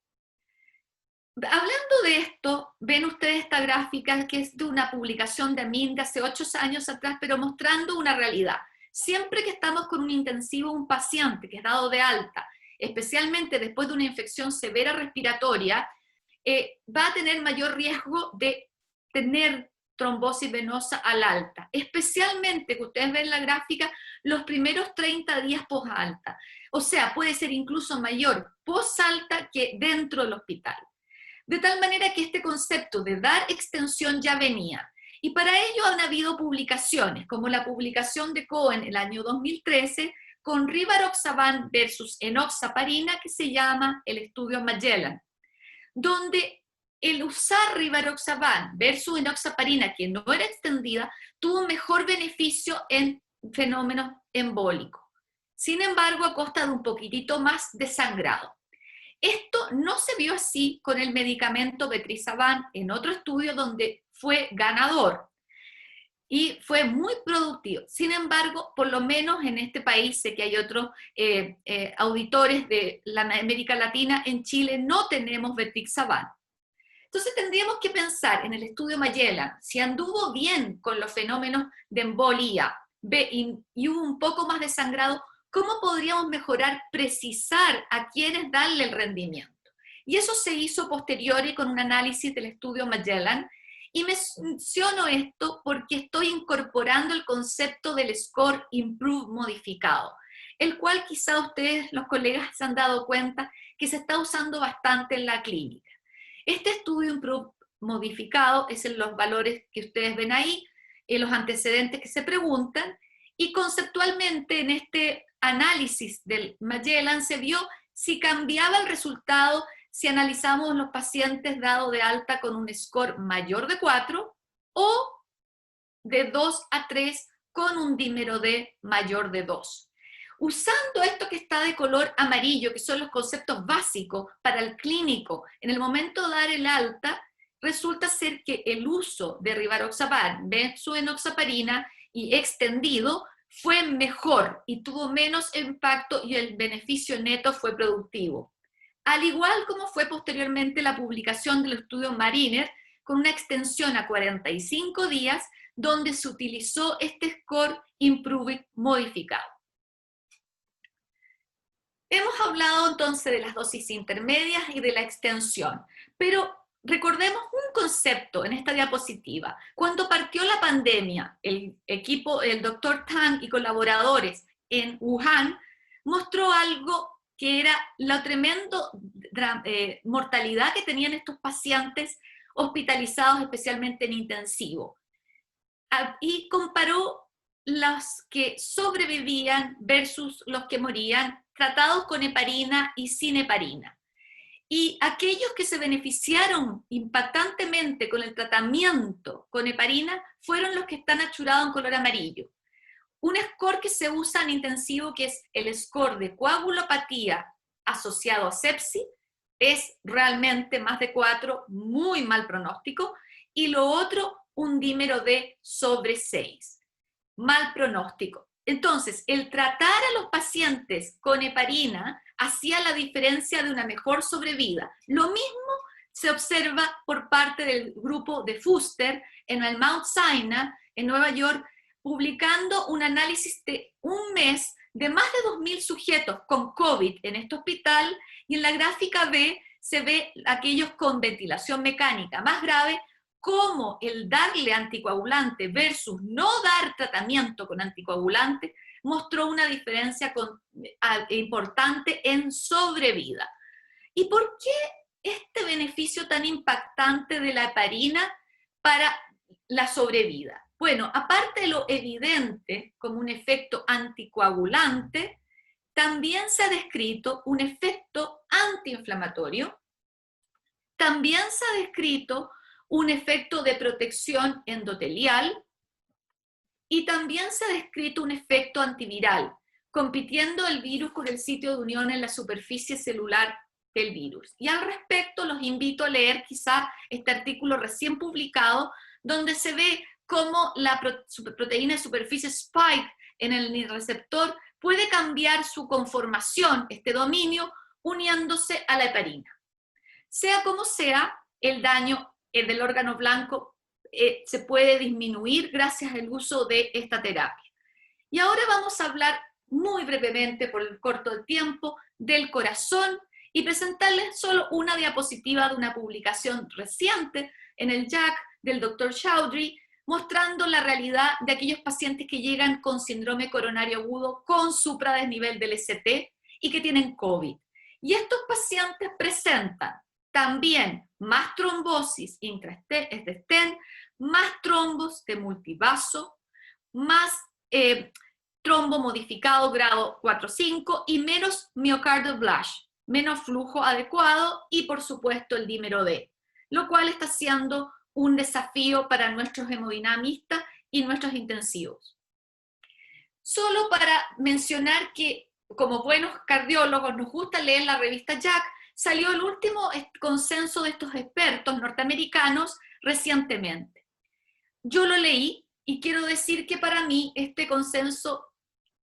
Hablando de esto, ven ustedes esta gráfica que es de una publicación de Amin de hace 8 años atrás, pero mostrando una realidad. Siempre que estamos con un intensivo, un paciente que es dado de alta, especialmente después de una infección severa respiratoria, va a tener mayor riesgo de tener trombosis venosa al alta, especialmente, que ustedes ven en la gráfica, los primeros 30 días post-alta. O sea, puede ser incluso mayor post-alta que dentro del hospital. De tal manera que este concepto de dar extensión ya venía. Y para ello han habido publicaciones, como la publicación de Cohen el año 2013, con rivaroxaban versus enoxaparina, que se llama el estudio Magellan, donde el usar rivaroxaban versus enoxaparina, que no era extendida, tuvo un mejor beneficio en fenómenos embólicos. Sin embargo, a costa de un poquitito más de sangrado. Esto no se vio así con el medicamento betrixaban en otro estudio donde fue ganador y fue muy productivo. Sin embargo, por lo menos en este país, sé que hay otros auditores de la América Latina, en Chile no tenemos betrixaban. Entonces tendríamos que pensar en el estudio Magellan, si anduvo bien con los fenómenos de embolía y hubo un poco más de sangrado, ¿cómo podríamos mejorar, precisar a quiénes darle el rendimiento? Y eso se hizo posteriori con un análisis del estudio Magellan, y menciono esto porque estoy incorporando el concepto del score improve modificado, el cual quizá ustedes, los colegas, se han dado cuenta que se está usando bastante en la clínica. Este estudio improve modificado es en los valores que ustedes ven ahí, en los antecedentes que se preguntan, y conceptualmente en este análisis del Magellan se vio si cambiaba el resultado si analizamos los pacientes dados de alta con un score mayor de 4 o de 2 a 3 con un dímero D mayor de 2. Usando esto que está de color amarillo, que son los conceptos básicos para el clínico, en el momento de dar el alta, resulta ser que el uso de rivaroxaban, enoxaparina y extendido fue mejor y tuvo menos impacto y el beneficio neto fue productivo. Al igual como fue posteriormente la publicación del estudio Mariner con una extensión a 45 días donde se utilizó este score improve modificado. Hemos hablado entonces de las dosis intermedias y de la extensión, pero recordemos un concepto en esta diapositiva. Cuando partió la pandemia, el equipo, el doctor Tang y colaboradores en Wuhan, mostró algo que era la tremenda mortalidad que tenían estos pacientes hospitalizados, especialmente en intensivo. Y comparó los que sobrevivían versus los que morían, tratados con heparina y sin heparina. Y aquellos que se beneficiaron impactantemente con el tratamiento con heparina fueron los que están achurados en color amarillo. Un score que se usa en intensivo, que es el score de coagulopatía asociado a sepsis, es realmente más de 4, muy mal pronóstico, y lo otro, un dímero D sobre 6, mal pronóstico. Entonces, el tratar a los pacientes con heparina hacía la diferencia de una mejor sobrevida. Lo mismo se observa por parte del grupo de Fuster en el Mount Sinai, en Nueva York, publicando un análisis de un mes de más de 2.000 sujetos con COVID en este hospital, y en la gráfica B se ve aquellos con ventilación mecánica más grave, cómo el darle anticoagulante versus no dar tratamiento con anticoagulante mostró una diferencia importante en sobrevida. ¿Y por qué este beneficio tan impactante de la heparina para la sobrevida? Bueno, aparte de lo evidente como un efecto anticoagulante, también se ha descrito un efecto antiinflamatorio, también se ha descrito un efecto de protección endotelial y también se ha descrito un efecto antiviral, compitiendo el virus con el sitio de unión en la superficie celular del virus. Y al respecto los invito a leer quizá este artículo recién publicado, donde se ve cómo la proteína de superficie spike en el receptor puede cambiar su conformación, este dominio, uniéndose a la heparina. Sea como sea, el daño del órgano blanco se puede disminuir gracias al uso de esta terapia. Y ahora vamos a hablar muy brevemente, por el corto tiempo, del corazón y presentarles solo una diapositiva de una publicación reciente en el JACC del Dr. Chaudhry, mostrando la realidad de aquellos pacientes que llegan con síndrome coronario agudo con supradesnivel del ST y que tienen COVID. Y estos pacientes presentan también más trombosis intraestén, más trombos de multivaso, más trombo modificado grado 4-5 y menos miocardial blush, menos flujo adecuado y por supuesto el dímero D, lo cual está siendo un desafío para nuestros hemodinamistas y nuestros intensivos. Solo para mencionar que como buenos cardiólogos nos gusta leer la revista JACC, salió el último consenso de estos expertos norteamericanos recientemente. Yo lo leí y quiero decir que para mí este consenso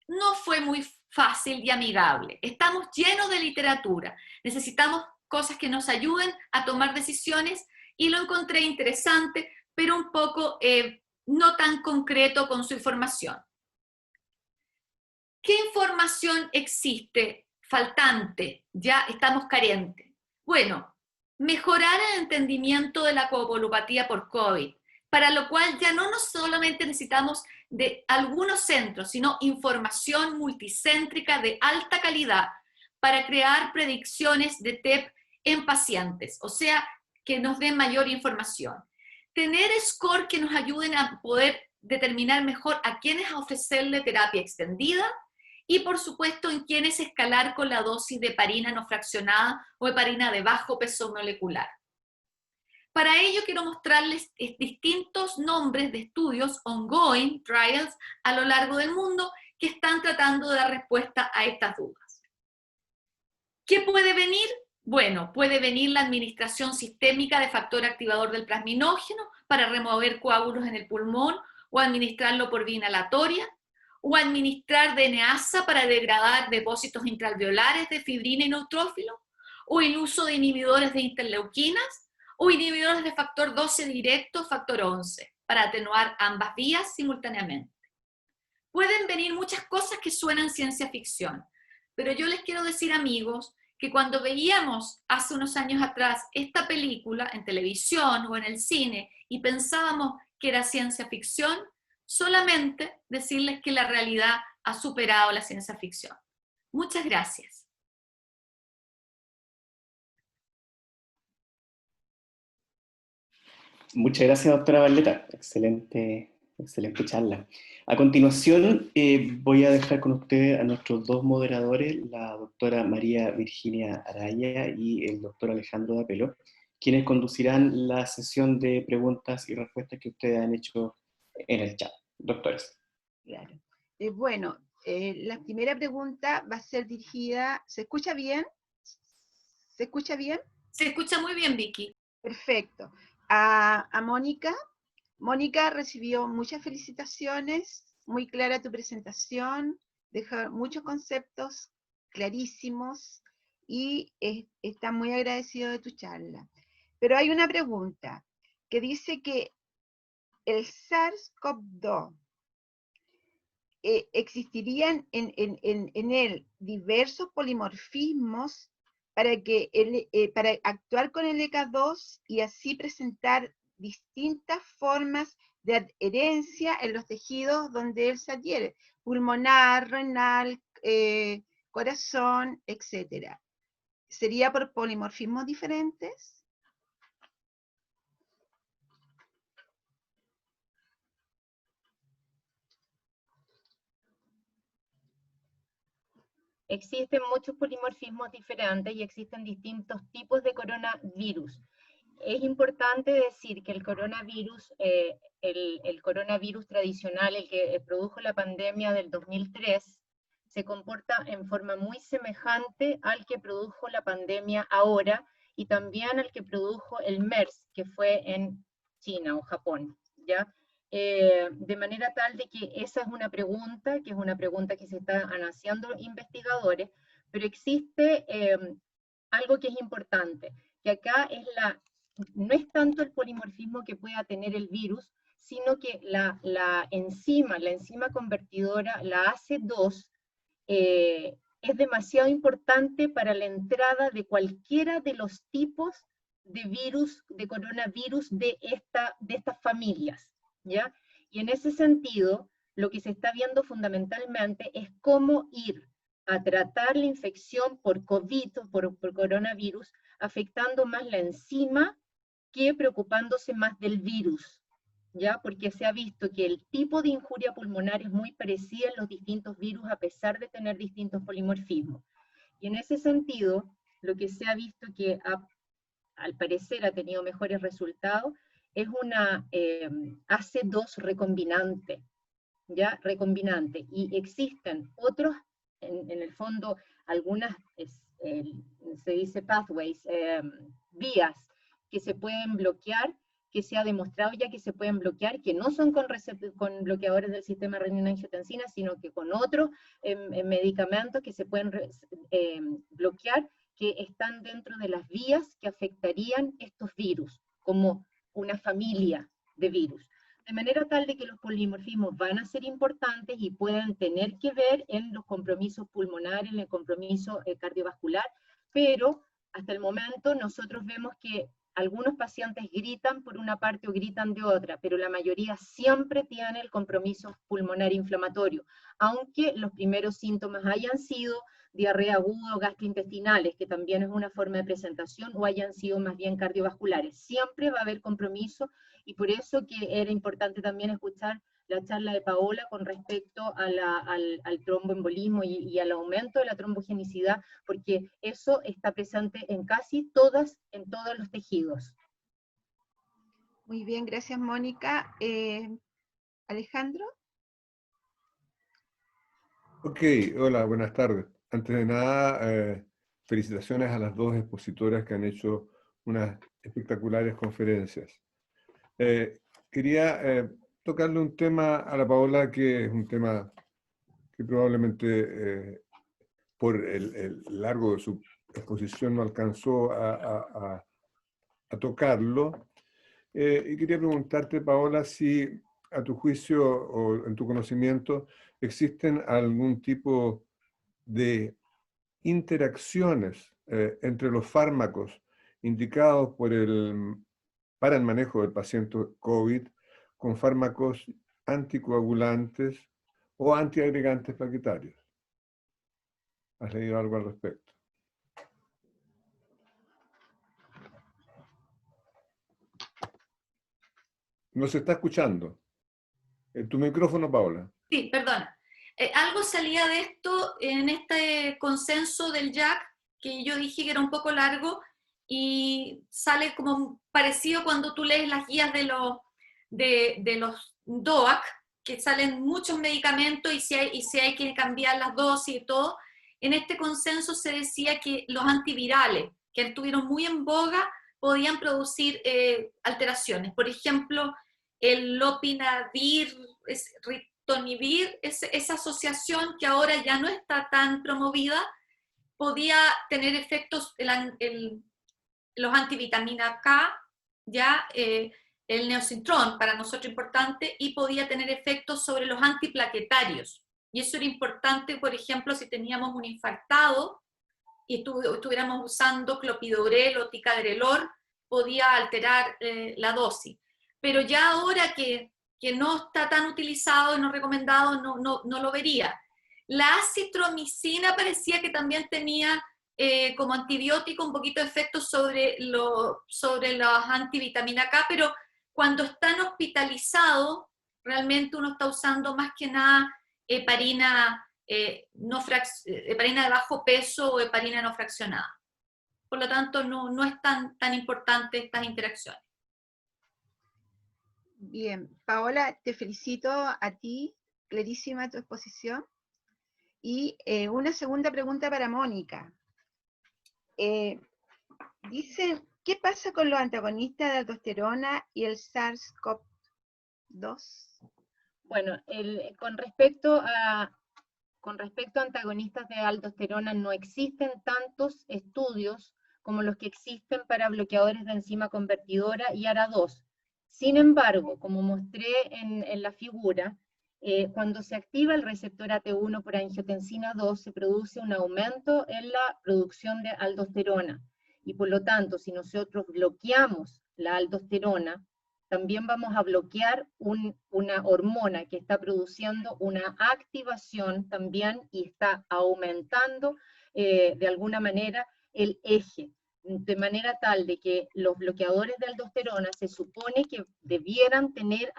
no fue muy fácil y amigable. Estamos llenos de literatura, necesitamos cosas que nos ayuden a tomar decisiones y lo encontré interesante, pero un poco no tan concreto con su información. ¿Qué información existe faltante? Ya estamos carentes. Bueno, mejorar el entendimiento de la coagulopatía por COVID, para lo cual ya no solamente necesitamos de algunos centros, sino información multicéntrica de alta calidad para crear predicciones de TEP en pacientes, o sea, que nos den mayor información. Tener score que nos ayuden a poder determinar mejor a quiénes ofrecerle terapia extendida y, por supuesto, en quiénes escalar con la dosis de heparina no fraccionada o heparina de bajo peso molecular. Para ello quiero mostrarles distintos nombres de estudios ongoing, trials, a lo largo del mundo que están tratando de dar respuesta a estas dudas. ¿Qué puede venir? Bueno, puede venir la administración sistémica de factor activador del plasminógeno para remover coágulos en el pulmón o administrarlo por vía inhalatoria, o administrar DNAsa para degradar depósitos intraalveolares de fibrina y neutrófilo, o el uso de inhibidores de interleuquinas, o inhibidores de factor 12 directo, factor 11, para atenuar ambas vías simultáneamente. Pueden venir muchas cosas que suenan ciencia ficción, pero yo les quiero decir, amigos, que cuando veíamos hace unos años atrás esta película en televisión o en el cine y pensábamos que era ciencia ficción, solamente decirles que la realidad ha superado la ciencia ficción. Muchas gracias. Muchas gracias, doctora Barleta. Excelente charla. A continuación, voy a dejar con usted a nuestros dos moderadores, la doctora María Virginia Araya y el doctor Alejandro D'Apelo, quienes conducirán la sesión de preguntas y respuestas que ustedes han hecho en el chat. Doctores. Claro. Bueno, la primera pregunta va a ser dirigida... ¿Se escucha bien? ¿Se escucha bien? Se escucha muy bien, Vicky. Perfecto. A Mónica. Mónica recibió muchas felicitaciones, muy clara tu presentación, deja muchos conceptos clarísimos y está muy agradecido de tu charla. Pero hay una pregunta que dice que el SARS-CoV-2, ¿existirían en él diversos polimorfismos para actuar con el ECA2 y así presentar distintas formas de adherencia en los tejidos donde él se adhiere? Pulmonar, renal, corazón, etcétera. ¿Sería por polimorfismos diferentes? Existen muchos polimorfismos diferentes y existen distintos tipos de coronavirus. Es importante decir que el coronavirus, el coronavirus tradicional, el que produjo la pandemia del 2003, se comporta en forma muy semejante al que produjo la pandemia ahora y también al que produjo el MERS, que fue en China o Japón, ¿ya? De manera tal de que esa es una pregunta, que se están haciendo investigadores, pero existe algo que es importante, que acá no es tanto el polimorfismo que pueda tener el virus, sino que la enzima convertidora, la AC2, es demasiado importante para la entrada de cualquiera de los tipos de virus, de coronavirus de estas familias, ¿ya? Y en ese sentido, lo que se está viendo fundamentalmente es cómo ir a tratar la infección por COVID, por coronavirus, afectando más la enzima que preocupándose más del virus, ¿ya? Porque se ha visto que el tipo de injuria pulmonar es muy parecida en los distintos virus a pesar de tener distintos polimorfismos. Y en ese sentido, lo que se ha visto que al parecer ha tenido mejores resultados es una AC2 recombinante, ¿ya? Recombinante. Y existen otros, en el fondo, algunas, se dice pathways, vías que se pueden bloquear, que se ha demostrado ya que se pueden bloquear, que no son con bloqueadores del sistema renina-angiotensina, sino que con otros medicamentos que se pueden bloquear, que están dentro de las vías que afectarían estos virus, como una familia de virus. De manera tal de que los polimorfismos van a ser importantes y pueden tener que ver en los compromisos pulmonares, en el compromiso cardiovascular, pero hasta el momento nosotros vemos que algunos pacientes gritan por una parte o gritan de otra, pero la mayoría siempre tiene el compromiso pulmonar inflamatorio, aunque los primeros síntomas hayan sido diarrea aguda o gastrointestinales, que también es una forma de presentación, o hayan sido más bien cardiovasculares. Siempre va a haber compromiso, y por eso que era importante también escuchar la charla de Paola con respecto al tromboembolismo y al aumento de la trombogenicidad, porque eso está presente en en todos los tejidos. Muy bien, gracias Mónica. Alejandro. Ok, hola, buenas tardes. Antes de nada, felicitaciones a las dos expositoras que han hecho unas espectaculares conferencias. Quería tocarle un tema a la Paola, que es un tema que probablemente por el largo de su exposición no alcanzó a tocarlo. Y quería preguntarte, Paola, si a tu juicio o en tu conocimiento existen algún tipo de interacciones entre los fármacos indicados para el manejo del paciente COVID con fármacos anticoagulantes o antiagregantes plaquetarios. ¿Has leído algo al respecto? No se está escuchando. Tu micrófono, Paola. Sí, perdona. Algo salía de esto en este consenso del JAC, que yo dije que era un poco largo, y sale como parecido cuando tú lees las guías de los DOAC, que salen muchos medicamentos y si hay que cambiar las dosis y todo. En este consenso se decía que los antivirales, que estuvieron muy en boga, podían producir alteraciones. Por ejemplo, el lopinavir, ritonavir, esa asociación que ahora ya no está tan promovida, podía tener efectos, los antivitamina K, ya el neocintrón, para nosotros importante, y podía tener efectos sobre los antiplaquetarios. Y eso era importante, por ejemplo, si teníamos un infartado y estuviéramos usando clopidogrel o ticagrelor, podía alterar la dosis. Pero ya ahora que no está tan utilizado y no recomendado, no lo vería. La acitromicina parecía que también tenía como antibiótico un poquito de efecto sobre los antivitamina K, pero cuando están hospitalizados, realmente uno está usando más que nada heparina, heparina de bajo peso o heparina no fraccionada. Por lo tanto, no es tan importante estas interacciones. Bien, Paola, te felicito a ti, clarísima tu exposición. Y una segunda pregunta para Mónica. Dice, ¿qué pasa con los antagonistas de aldosterona y el SARS-CoV-2? Bueno, con respecto a antagonistas de aldosterona, no existen tantos estudios como los que existen para bloqueadores de enzima convertidora y ARA2. Sin embargo, como mostré en la figura, cuando se activa el receptor AT1 por angiotensina 2, se produce un aumento en la producción de aldosterona. Y por lo tanto, si nosotros bloqueamos la aldosterona, también vamos a bloquear una hormona que está produciendo una activación también y está aumentando de alguna manera el eje, de manera tal de que los bloqueadores de aldosterona se supone que debieran tener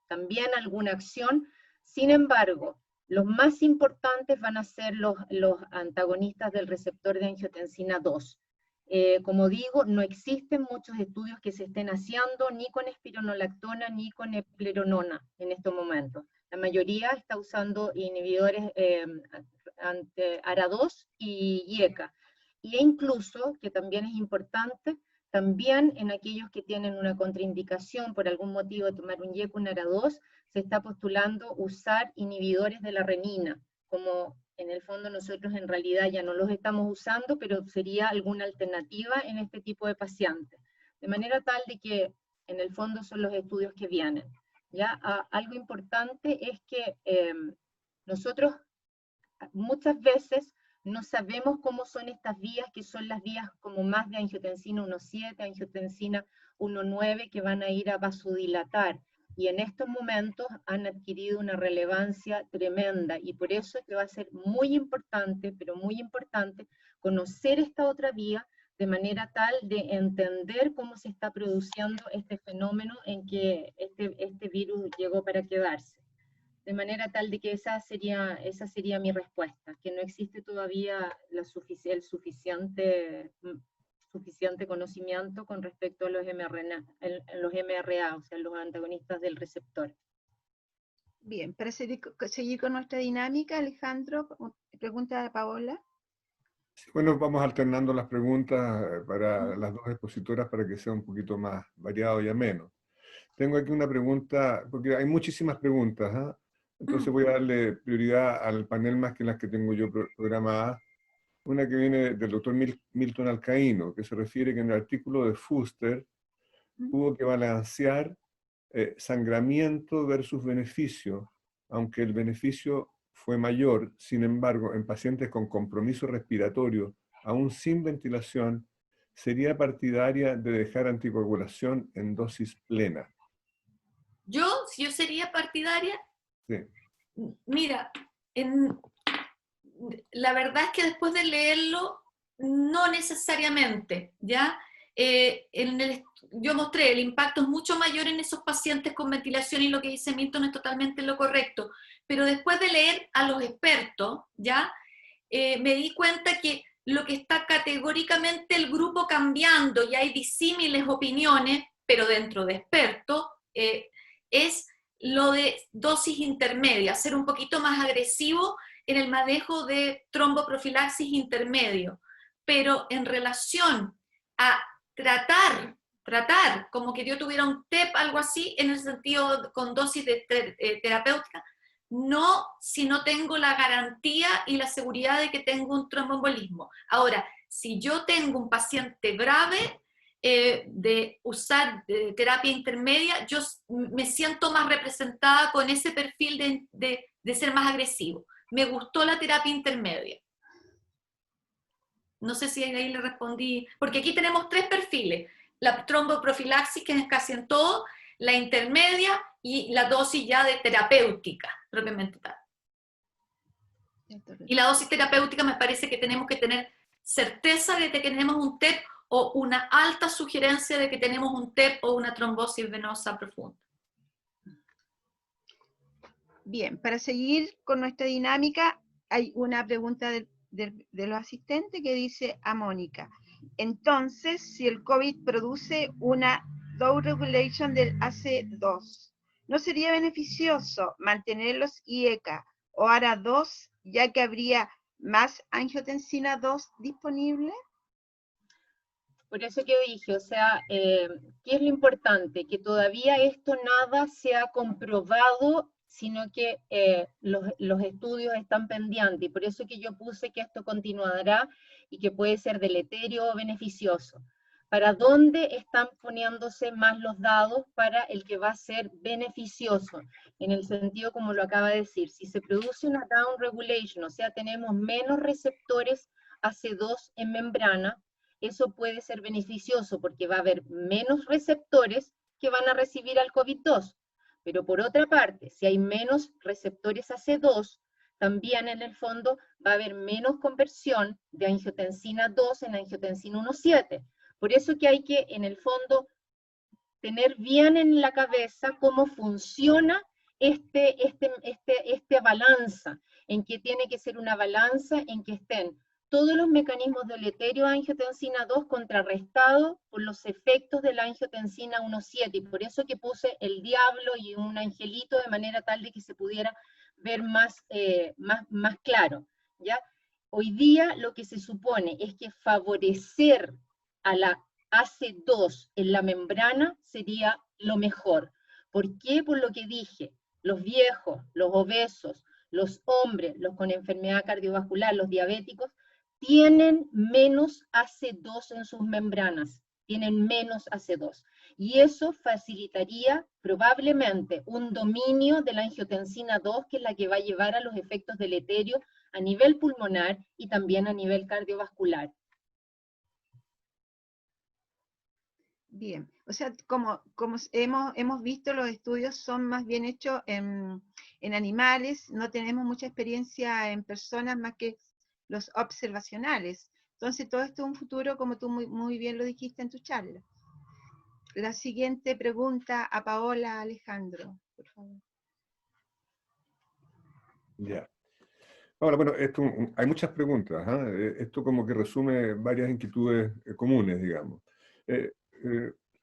también alguna acción. Sin embargo, los más importantes van a ser los antagonistas del receptor de angiotensina 2. Como digo, no existen muchos estudios que se estén haciendo ni con espironolactona ni con epleronona en estos momentos. La mayoría está usando inhibidores ARA2 y IECA. E incluso, que también es importante, también en aquellos que tienen una contraindicación por algún motivo de tomar un IECA, un ARA2, se está postulando usar inhibidores de la renina, como en el fondo nosotros en realidad ya no los estamos usando, pero sería alguna alternativa en este tipo de pacientes. De manera tal de que en el fondo son los estudios que vienen. ¿Ya? Algo importante es que nosotros muchas veces no sabemos cómo son estas vías, que son las vías como más de angiotensina 1,7, angiotensina 1,9, que van a ir a vasodilatar. Y en estos momentos han adquirido una relevancia tremenda, y por eso es que va a ser muy importante, pero muy importante, conocer esta otra vía, de manera tal de entender cómo se está produciendo este fenómeno en que este virus llegó para quedarse. De manera tal de que esa sería mi respuesta, que no existe todavía el suficiente conocimiento con respecto a los mRNA, los MRA, o sea, los antagonistas del receptor. Bien, para seguir con nuestra dinámica, Alejandro, pregunta de Paola. Bueno, vamos alternando las preguntas para las dos expositoras para que sea un poquito más variado y ameno. Tengo aquí una pregunta, porque hay muchísimas preguntas, ¿eh? Entonces voy a darle prioridad al panel más que las que tengo yo programadas. Una que viene del doctor Milton Alcaíno, que se refiere que en el artículo de Fuster hubo que balancear sangramiento versus beneficio, aunque el beneficio fue mayor. Sin embargo, en pacientes con compromiso respiratorio, aún sin ventilación, sería partidaria de dejar anticoagulación en dosis plena. Si yo sería partidaria, Sí. Mira, la verdad es que después de leerlo, no necesariamente, ¿ya? Yo mostré, el impacto es mucho mayor en esos pacientes con ventilación y lo que dice Milton es totalmente lo correcto, pero después de leer a los expertos, ¿ya? Me di cuenta que lo que está categóricamente el grupo cambiando, y hay disímiles opiniones, pero dentro de expertos, es lo de dosis intermedia, ser un poquito más agresivo en el manejo de tromboprofilaxis intermedio, pero en relación a tratar como que yo tuviera un TEP, algo así, en el sentido con dosis terapéutica, no si no tengo la garantía y la seguridad de que tengo un tromboembolismo. Ahora, si yo tengo un paciente grave, de usar terapia intermedia, yo me siento más representada con ese perfil de ser más agresivo. Me gustó la terapia intermedia. No sé si ahí le respondí, porque aquí tenemos 3 perfiles: la tromboprofilaxis, que es casi en todo, la intermedia y la dosis ya de terapéutica, propiamente tal. Y la dosis terapéutica me parece que tenemos que tener certeza de que tenemos un TEP o una alta sugerencia de que tenemos un TEP o una trombosis venosa profunda. Bien, para seguir con nuestra dinámica, hay una pregunta de los asistentes que dice a Mónica. Entonces, si el COVID produce una down regulation del AC2, ¿no sería beneficioso mantener los IECA o ARA2, ya que habría más angiotensina 2 disponible? Por eso que dije, o sea, ¿qué es lo importante? Que todavía esto nada se ha comprobado, sino que los estudios están pendientes, y por eso que yo puse que esto continuará y que puede ser deleterio o beneficioso. ¿Para dónde están poniéndose más los dados para el que va a ser beneficioso? En el sentido, como lo acaba de decir, si se produce una down regulation, o sea, tenemos menos receptores AC2 en membrana, eso puede ser beneficioso porque va a haber menos receptores que van a recibir al COVID-2. Pero por otra parte, si hay menos receptores AC2, también en el fondo va a haber menos conversión de angiotensina 2 en angiotensina 1,7. Por eso que hay que, en el fondo, tener bien en la cabeza cómo funciona esta balanza, en que tiene que ser una balanza en que estén todos los mecanismos deleterios de angiotensina 2 contrarrestados por los efectos de la angiotensina 1,7, y por eso que puse el diablo y un angelito de manera tal de que se pudiera ver más claro, ¿ya? Hoy día lo que se supone es que favorecer a la AC2 en la membrana sería lo mejor. ¿Por qué? Por lo que dije, los viejos, los obesos, los hombres, los con enfermedad cardiovascular, los diabéticos, tienen menos AC2 en sus membranas, tienen menos AC2. Y eso facilitaría probablemente un dominio de la angiotensina 2, que es la que va a llevar a los efectos deleterios a nivel pulmonar y también a nivel cardiovascular. Bien, o sea, como hemos visto, los estudios son más bien hechos en animales, no tenemos mucha experiencia en personas más que los observacionales. Entonces, todo esto es un futuro, como tú muy bien lo dijiste en tu charla. La siguiente pregunta a Paola Alejandro, por favor. Ya. Ahora, bueno, hay muchas preguntas. Esto como que resume varias inquietudes comunes, digamos.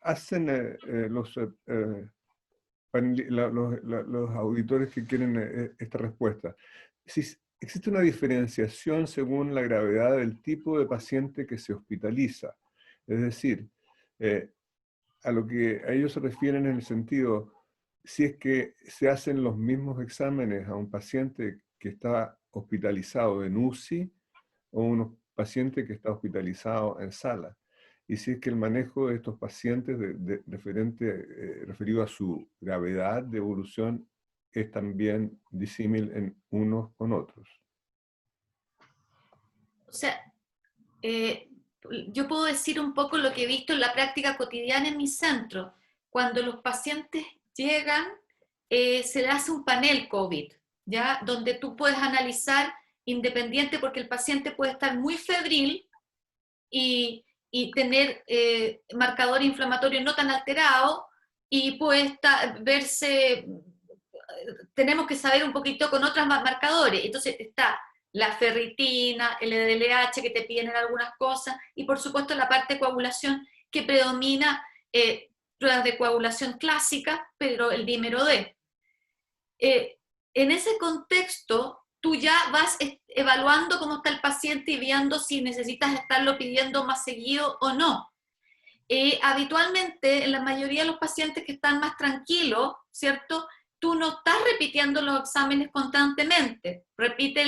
Hacen los auditores que quieren esta respuesta. Si existe una diferenciación según la gravedad del tipo de paciente que se hospitaliza. Es decir, a lo que a ellos se refieren en el sentido, si es que se hacen los mismos exámenes a un paciente que está hospitalizado en UCI o un paciente que está hospitalizado en sala. Y si es que el manejo de estos pacientes referido a su gravedad de evolución es también disímil en unos con otros. O sea, yo puedo decir un poco lo que he visto en la práctica cotidiana en mi centro. Cuando los pacientes llegan, se le hace un panel COVID, ¿ya? Donde tú puedes analizar independiente, porque el paciente puede estar muy febril y tener marcador inflamatorio no tan alterado, y puede verse, tenemos que saber un poquito con otros marcadores. Entonces está la ferritina, el LDLH que te piden en algunas cosas, y por supuesto la parte de coagulación que predomina, pruebas de coagulación clásica, pero el dímero D. En ese contexto, tú ya vas evaluando cómo está el paciente y viendo si necesitas estarlo pidiendo más seguido o no. Habitualmente, en la mayoría de los pacientes que están más tranquilos, ¿cierto?, tú no estás repitiendo los exámenes constantemente. Repite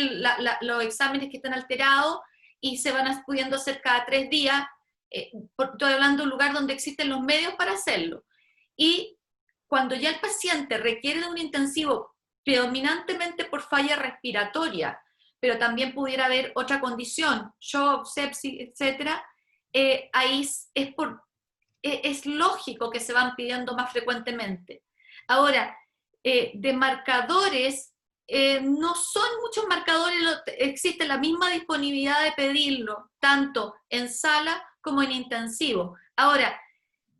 los exámenes que están alterados y se van pudiendo hacer cada 3 días. Estoy hablando de un lugar donde existen los medios para hacerlo. Y cuando ya el paciente requiere de un intensivo predominantemente por falla respiratoria, pero también pudiera haber otra condición, shock, sepsis, etc., ahí es lógico que se van pidiendo más frecuentemente. Ahora, de marcadores, no son muchos marcadores, existe la misma disponibilidad de pedirlo, tanto en sala como en intensivo. Ahora,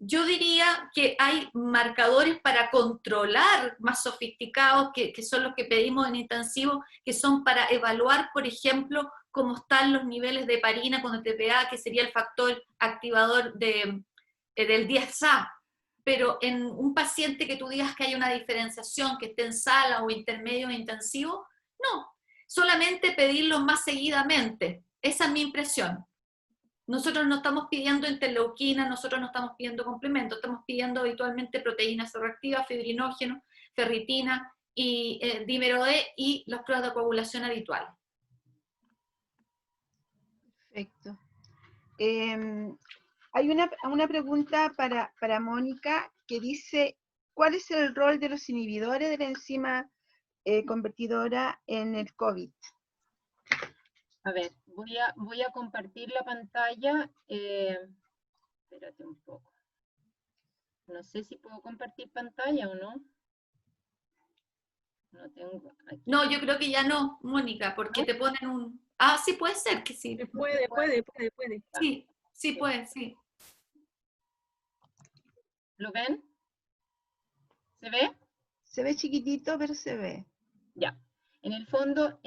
yo diría que hay marcadores para controlar más sofisticados, que son los que pedimos en intensivo, que son para evaluar, por ejemplo, cómo están los niveles de heparina con el TPA, que sería el factor activador del 10-SA. Pero en un paciente que tú digas que hay una diferenciación, que esté en sala o intermedio o intensivo, no. Solamente pedirlo más seguidamente. Esa es mi impresión. Nosotros no estamos pidiendo interleuquina, nosotros no estamos pidiendo complementos, estamos pidiendo habitualmente proteínas reactivas, fibrinógeno, ferritina y dímero D y las pruebas de coagulación habituales. Perfecto. Hay una pregunta para Mónica que dice, ¿cuál es el rol de los inhibidores de la enzima convertidora en el COVID? A ver, voy a compartir la pantalla. Espérate un poco. No sé si puedo compartir pantalla o no. No tengo aquí. No, yo creo que ya no, Mónica, porque te ponen un... Ah, sí, puede ser que sí. Puede. Sí, sí puede, sí. ¿Lo ven? ¿Se ve? Se ve chiquitito, pero se ve. Ya. En el fondo,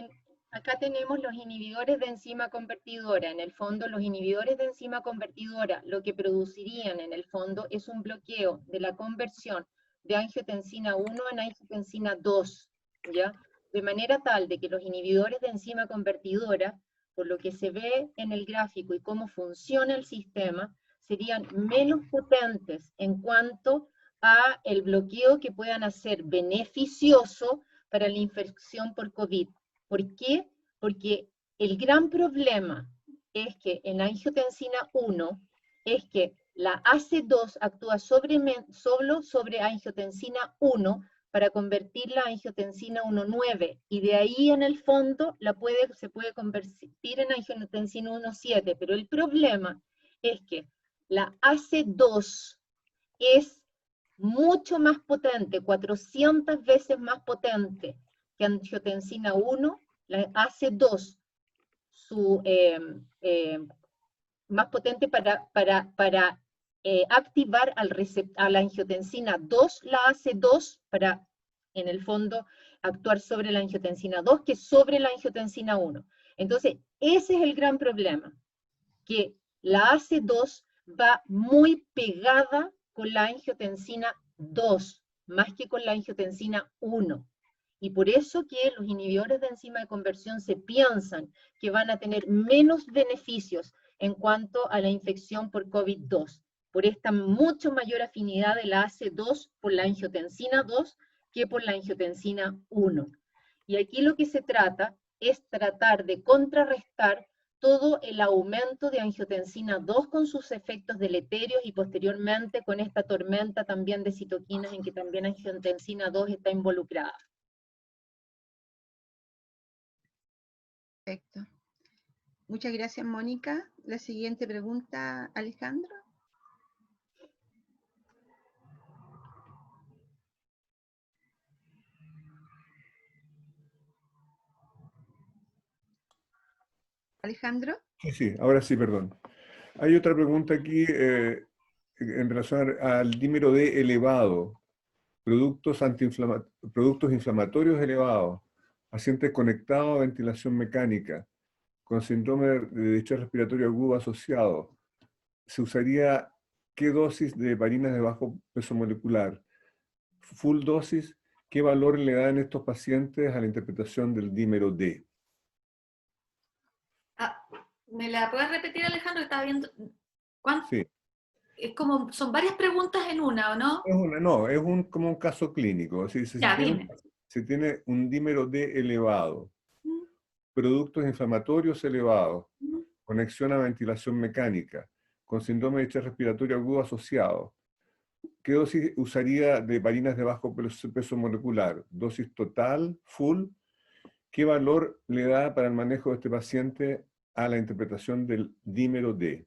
acá tenemos los inhibidores de enzima convertidora. En el fondo, los inhibidores de enzima convertidora lo que producirían en el fondo es un bloqueo de la conversión de angiotensina 1 en angiotensina 2, ¿ya? De manera tal de que los inhibidores de enzima convertidora, por lo que se ve en el gráfico y cómo funciona el sistema, serían menos potentes en cuanto a el bloqueo que puedan hacer beneficioso para la infección por COVID. ¿Por qué? Porque el gran problema es que en la angiotensina 1 es que la AC2 actúa solo sobre angiotensina 1 para convertirla a angiotensina 1,9 y de ahí en el fondo se puede convertir en angiotensina 1,7, pero el problema es que la AC2 es mucho más potente, 400 veces más potente que angiotensina 1, la AC2, más potente para activar a la angiotensina 2, la AC2, para en el fondo actuar sobre la angiotensina 2 que sobre la angiotensina 1. Entonces, ese es el gran problema, que la AC2 va muy pegada con la angiotensina 2, más que con la angiotensina 1. Y por eso que los inhibidores de enzima de conversión se piensan que van a tener menos beneficios en cuanto a la infección por COVID-2, por esta mucho mayor afinidad de la AC2 por la angiotensina 2 que por la angiotensina 1. Y aquí lo que se trata es tratar de contrarrestar todo el aumento de angiotensina 2 con sus efectos deleterios y posteriormente con esta tormenta también de citoquinas en que también angiotensina 2 está involucrada. Perfecto. Muchas gracias, Mónica. La siguiente pregunta, Alejandro. Alejandro. Sí, ahora sí, perdón. Hay otra pregunta aquí en relación al dímero D elevado, productos inflamatorios elevados, pacientes conectados a ventilación mecánica, con síndrome de distrés respiratorio agudo asociado. ¿Se usaría qué dosis de heparinas de bajo peso molecular? Full dosis, ¿qué valor le dan estos pacientes a la interpretación del dímero D? ¿Me la puedes repetir, Alejandro? Estaba viendo. ¿Cuánto? Sí. Es como, son varias preguntas en una, ¿o no? Es como un caso clínico. Ya, dime. Se tiene un dímero D elevado, productos inflamatorios elevados, conexión a ventilación mecánica, con síndrome de estrés respiratorio agudo asociado. ¿Qué dosis usaría de heparinas de bajo peso molecular? ¿Dosis total, full? ¿Qué valor le da para el manejo de este paciente a la interpretación del dímero D?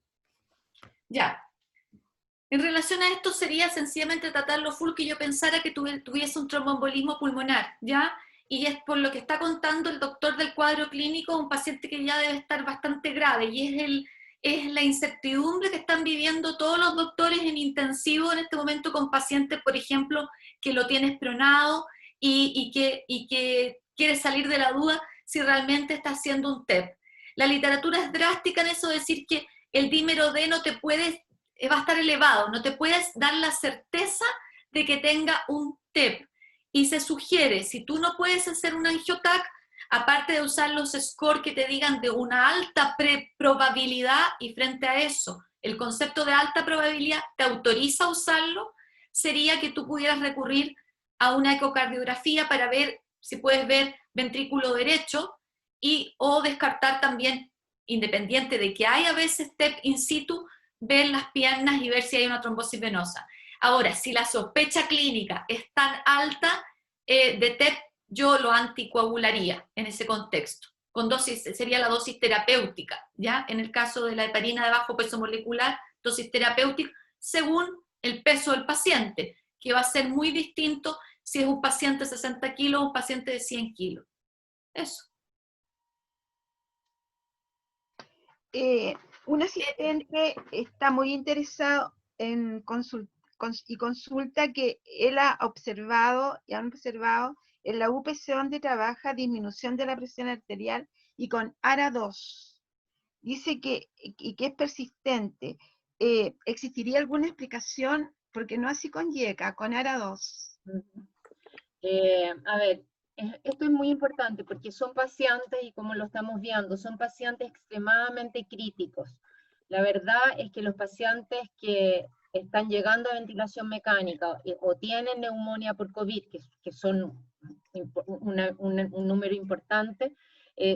Ya. En relación a esto sería sencillamente tratarlo full, que yo pensara que tuviese un tromboembolismo pulmonar, ¿ya? Y es por lo que está contando el doctor del cuadro clínico, un paciente que ya debe estar bastante grave, y es la incertidumbre que están viviendo todos los doctores en intensivo en este momento con pacientes, por ejemplo, que lo tienes pronado y que quiere salir de la duda si realmente está haciendo un TEP. La literatura es drástica en eso, decir que el dímero D no te puedes, va a estar elevado, no te puedes dar la certeza de que tenga un TEP. Y se sugiere, si tú no puedes hacer un angiotac, aparte de usar los scores que te digan de una alta probabilidad, y frente a eso, el concepto de alta probabilidad te autoriza a usarlo, sería que tú pudieras recurrir a una ecocardiografía para ver si puedes ver ventrículo derecho o descartar también, independiente de que hay a veces TEP in situ, ver las piernas y ver si hay una trombosis venosa. Ahora, si la sospecha clínica es tan alta de TEP, yo lo anticoagularía en ese contexto. Con dosis, sería la dosis terapéutica, ¿ya? En el caso de la heparina de bajo peso molecular, dosis terapéutica, según el peso del paciente, que va a ser muy distinto si es un paciente de 60 kilos o un paciente de 100 kilos. Eso. Un asistente está muy interesado en consulta que él ha observado y han observado en la UPC donde trabaja disminución de la presión arterial y con ARA2. Dice que es persistente. ¿Existiría alguna explicación? Porque no así con YECA, con ARA2. A ver, esto es muy importante porque son pacientes, y como lo estamos viendo, son pacientes extremadamente críticos. La verdad es que los pacientes que están llegando a ventilación mecánica o tienen neumonía por COVID, que son un número importante,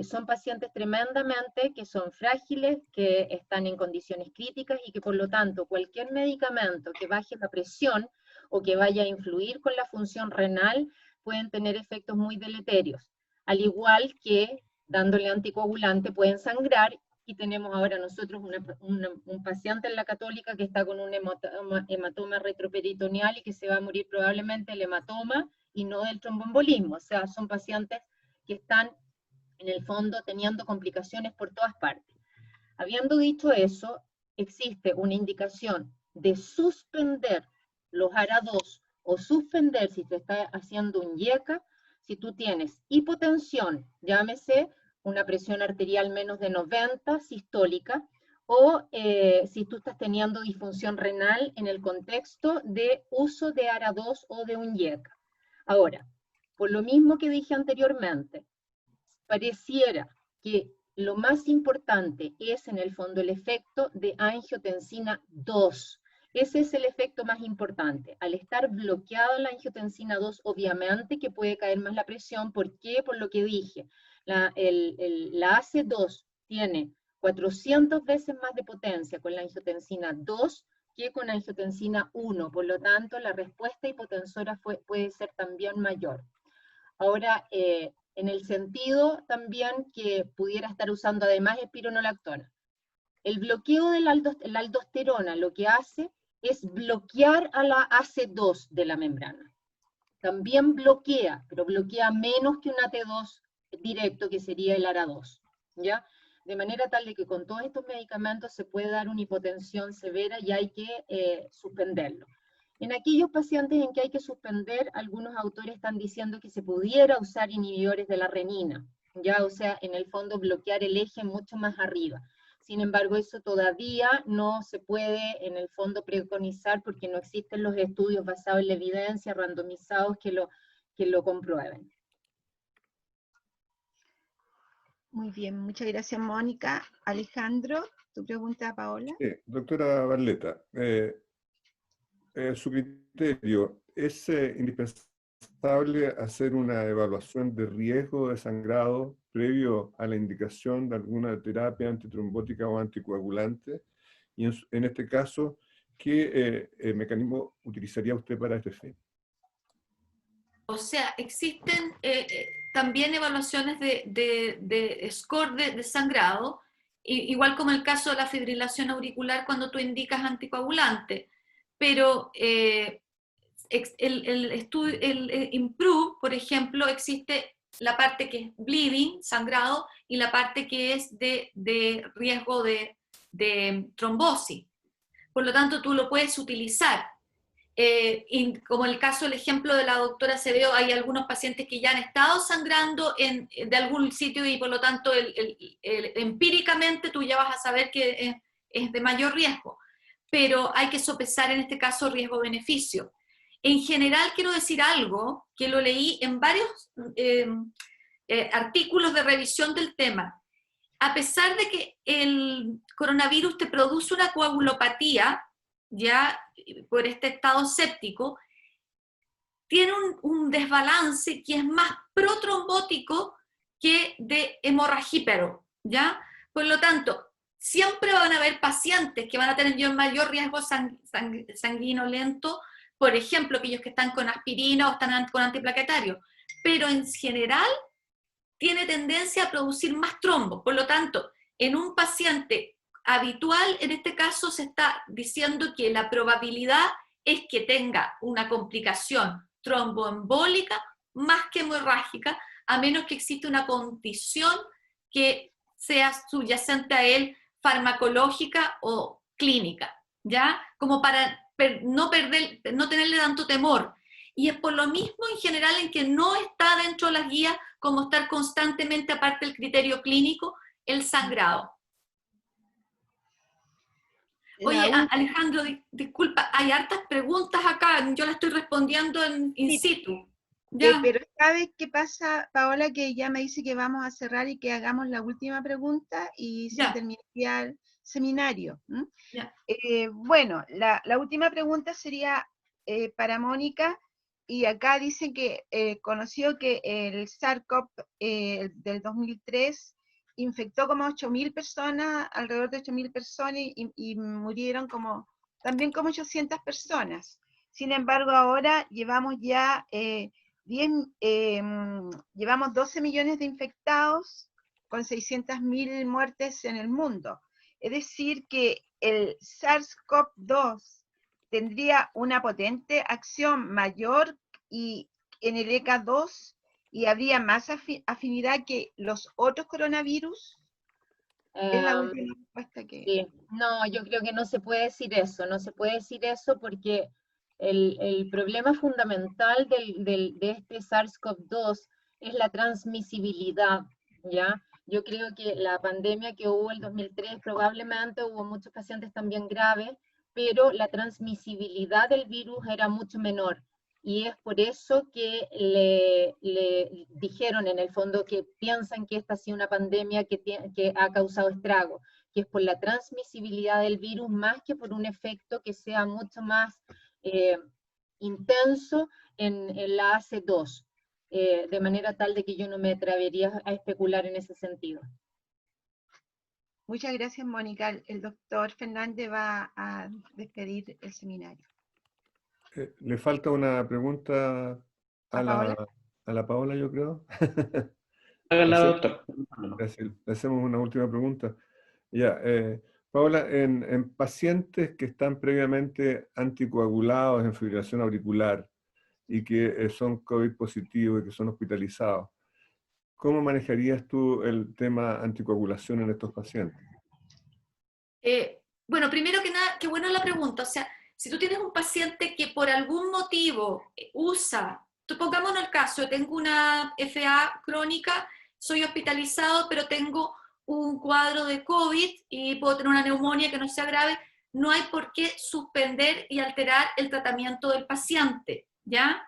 son pacientes tremendamente que son frágiles, que están en condiciones críticas y que por lo tanto cualquier medicamento que baje la presión o que vaya a influir con la función renal pueden tener efectos muy deleterios, al igual que dándole anticoagulante pueden sangrar, y tenemos ahora nosotros un paciente en la Católica que está con un hematoma retroperitoneal y que se va a morir probablemente del hematoma y no del tromboembolismo. O sea, son pacientes que están en el fondo teniendo complicaciones por todas partes. Habiendo dicho eso, existe una indicación de suspender los ARA2 o suspender si te está haciendo un YECA, si tú tienes hipotensión, llámese una presión arterial menos de 90 sistólica, o si tú estás teniendo disfunción renal en el contexto de uso de ARA2 o de un YECA. Ahora, por lo mismo que dije anteriormente, pareciera que lo más importante es en el fondo el efecto de angiotensina 2. Ese es el efecto más importante. Al estar bloqueada la angiotensina 2, obviamente que puede caer más la presión. ¿Por qué? Por lo que dije. La AC2 tiene 400 veces más de potencia con la angiotensina 2 que con angiotensina 1. Por lo tanto, la respuesta hipotensora puede ser también mayor. Ahora, en el sentido también que pudiera estar usando además espironolactona. El bloqueo de la aldosterona lo que hace es bloquear a la AC2 de la membrana. También bloquea, pero bloquea menos que un AT2 directo, que sería el ARA2, ¿ya? De manera tal de que con todos estos medicamentos se puede dar una hipotensión severa y hay que suspenderlo. En aquellos pacientes en que hay que suspender, algunos autores están diciendo que se pudiera usar inhibidores de la renina, ya, o sea, en el fondo bloquear el eje mucho más arriba. Sin embargo, eso todavía no se puede en el fondo preconizar porque no existen los estudios basados en la evidencia, randomizados, que lo comprueben. Muy bien, muchas gracias, Mónica. Alejandro, tu pregunta, Paola. Doctora Barleta, su criterio, ¿es indispensable hacer una evaluación de riesgo de sangrado previo a la indicación de alguna terapia antitrombótica o anticoagulante? Y en este caso, ¿qué mecanismo utilizaría usted para este fin? O sea, existen también evaluaciones de score de sangrado, igual como el caso de la fibrilación auricular cuando tú indicas anticoagulante. Pero el estudio, el IMPROVE, por ejemplo, existe la parte que es bleeding, sangrado, y la parte que es de riesgo de trombosis. Por lo tanto, tú lo puedes utilizar. Como el caso, el ejemplo de la doctora Acevedo, hay algunos pacientes que ya han estado sangrando de algún sitio y por lo tanto empíricamente tú ya vas a saber que es de mayor riesgo, pero hay que sopesar en este caso riesgo-beneficio. En general quiero decir algo que lo leí en varios artículos de revisión del tema. A pesar de que el coronavirus te produce una coagulopatía, ya por este estado séptico, tiene un desbalance que es más protrombótico que de hemorragípero, ¿ya? Por lo tanto, siempre van a haber pacientes que van a tener mayor riesgo sanguinolento, por ejemplo, aquellos que están con aspirina o están con antiplaquetario, pero en general tiene tendencia a producir más trombos. Por lo tanto, en un paciente habitual, en este caso se está diciendo que la probabilidad es que tenga una complicación tromboembólica más que hemorrágica, a menos que exista una condición que sea subyacente a él, farmacológica o clínica, ¿ya? Como para no tenerle tanto temor. Y es por lo mismo en general en que no está dentro de las guías como estar constantemente, aparte del criterio clínico, el sangrado. Oye, Alejandro, disculpa, hay hartas preguntas acá, yo las estoy respondiendo in situ. ¿Ya? Pero ¿sabes qué pasa, Paola? Que ya me dice que vamos a cerrar y que hagamos la última pregunta y se terminaría el seminario. Bueno, la última pregunta sería para Mónica, y acá dice que conoció que el SARS-CoV del 2003 infectó como 8.000 personas, alrededor de 8.000 personas, y murieron también como 800 personas. Sin embargo, ahora llevamos ya llevamos 12 millones de infectados con 600.000 muertes en el mundo. Es decir, que el SARS-CoV-2 tendría una potente acción mayor y en el ECA2 y habría más afinidad que los otros coronavirus. Es la última respuesta que... Sí, no, yo creo que no se puede decir eso, no se puede decir eso porque el problema fundamental de este SARS-CoV-2 es la transmisibilidad, ¿ya? Yo creo que la pandemia que hubo el 2003 probablemente hubo muchos pacientes también graves, pero la transmisibilidad del virus era mucho menor. Y es por eso que le dijeron en el fondo que piensan que esta ha sido una pandemia que ha causado estragos, que es por la transmisibilidad del virus más que por un efecto que sea mucho más intenso en la AC2, de manera tal de que yo no me atrevería a especular en ese sentido. Muchas gracias, Mónica. El doctor Fernández va a despedir el seminario. Le falta una pregunta a la Paola, yo creo. Hágala, doctor. Le hacemos una última pregunta. Ya, Paola, en pacientes que están previamente anticoagulados en fibrilación auricular y que son COVID positivos y que son hospitalizados, ¿cómo manejarías tú el tema anticoagulación en estos pacientes? Bueno, primero que nada, qué buena la pregunta. O sea, si tú tienes un paciente que por algún motivo usa, pongámonos el caso, tengo una FA crónica, soy hospitalizado, pero tengo un cuadro de COVID y puedo tener una neumonía que no sea grave, no hay por qué suspender y alterar el tratamiento del paciente, ¿ya?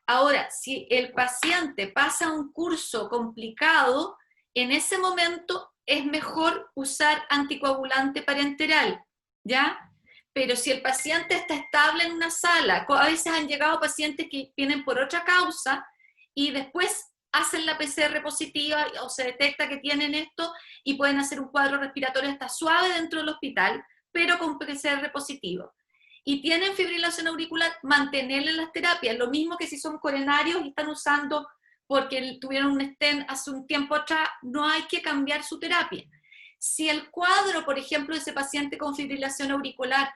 Ahora, si el paciente pasa un curso complicado, en ese momento es mejor usar anticoagulante parenteral, ¿ya? Pero si el paciente está estable en una sala, a veces han llegado pacientes que vienen por otra causa y después hacen la PCR positiva o se detecta que tienen esto y pueden hacer un cuadro respiratorio hasta suave dentro del hospital, pero con PCR positivo. Y tienen fibrilación auricular, mantenerle las terapias, lo mismo que si son coronarios y están usando porque tuvieron un stent hace un tiempo atrás, no hay que cambiar su terapia. Si el cuadro, por ejemplo, de ese paciente con fibrilación auricular,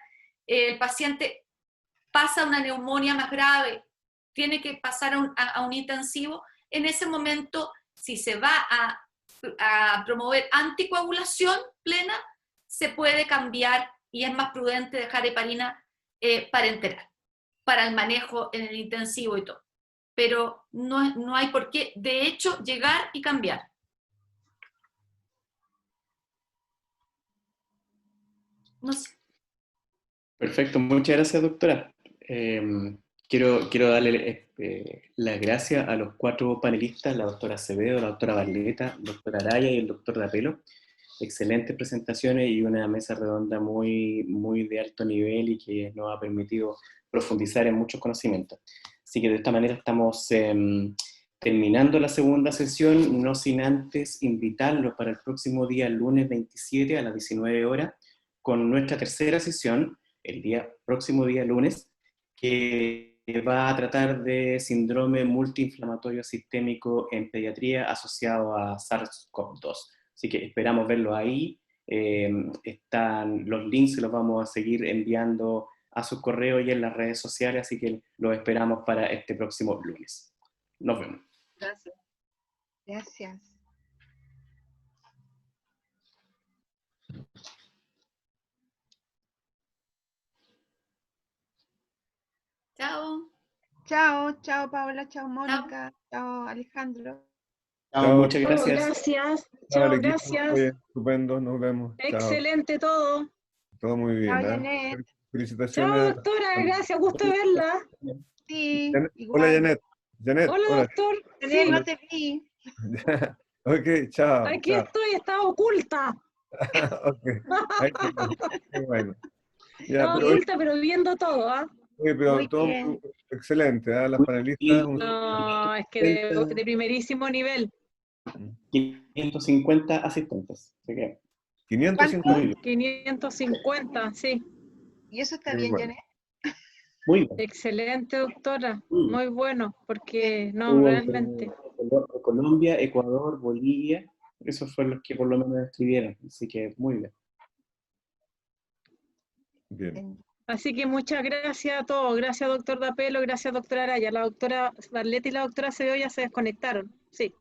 el paciente pasa a una neumonía más grave, tiene que pasar a un intensivo, en ese momento, si se va a promover anticoagulación plena, se puede cambiar y es más prudente dejar heparina para el manejo en el intensivo y todo. Pero no hay por qué, de hecho, llegar y cambiar. No sé. Perfecto, muchas gracias, doctora. Quiero darle las gracias a los 4 panelistas, la doctora Acevedo, la doctora Barleta, la doctora Araya y el doctor Dapelo. Excelentes presentaciones y una mesa redonda muy, muy de alto nivel y que nos ha permitido profundizar en muchos conocimientos. Así que de esta manera estamos terminando la segunda sesión, no sin antes invitarlos para el próximo día, lunes 27 a las 19 horas, con nuestra tercera sesión, el próximo día lunes, que va a tratar de síndrome multiinflamatorio sistémico en pediatría asociado a SARS-CoV-2. Así que esperamos verlo ahí. Están los links, se los vamos a seguir enviando a sus correos y en las redes sociales, así que los esperamos para este próximo lunes. Nos vemos. Gracias. Gracias. Chao. Chao, chao Paola, chao Mónica, chao Alejandro. Chao, muchas Oh, gracias. gracias. Chao, Chao, al equipo. gracias. Oye, estupendo, nos vemos. Chao. Excelente todo. Todo muy bien. Chao, ¿eh? Janet. Chao, Felicitaciones. doctora. Gracias. Gusto verla. Sí, Hola, igual. Janet. Janet, Hola, hola. doctor. Janet, Sí, no te vi. Ok, chao. aquí chao. estoy. Estaba oculta. Ok, ay, qué bueno. Ya, Estaba pero, oye, oculta, pero viendo todo, ¿ah? pero Muy todo bien. excelente, ¿eh? Las Muy panelistas. bien. No, es que de primerísimo nivel. 550 asistentes. Así que 550. muy bien. 550, sí. ¿Y eso está Muy bien, bueno. Janet? Muy bien. Excelente, doctora. Muy bien. Muy bueno, porque no, Hubo realmente. de Colombia, Ecuador, Bolivia, esos fueron los que por lo menos escribieron, así que muy bien. Bien. Así que muchas gracias a todos. Gracias, doctor Dapelo. Gracias, doctora Araya. La doctora Barleta y la doctora Acevedo ya se desconectaron. Sí.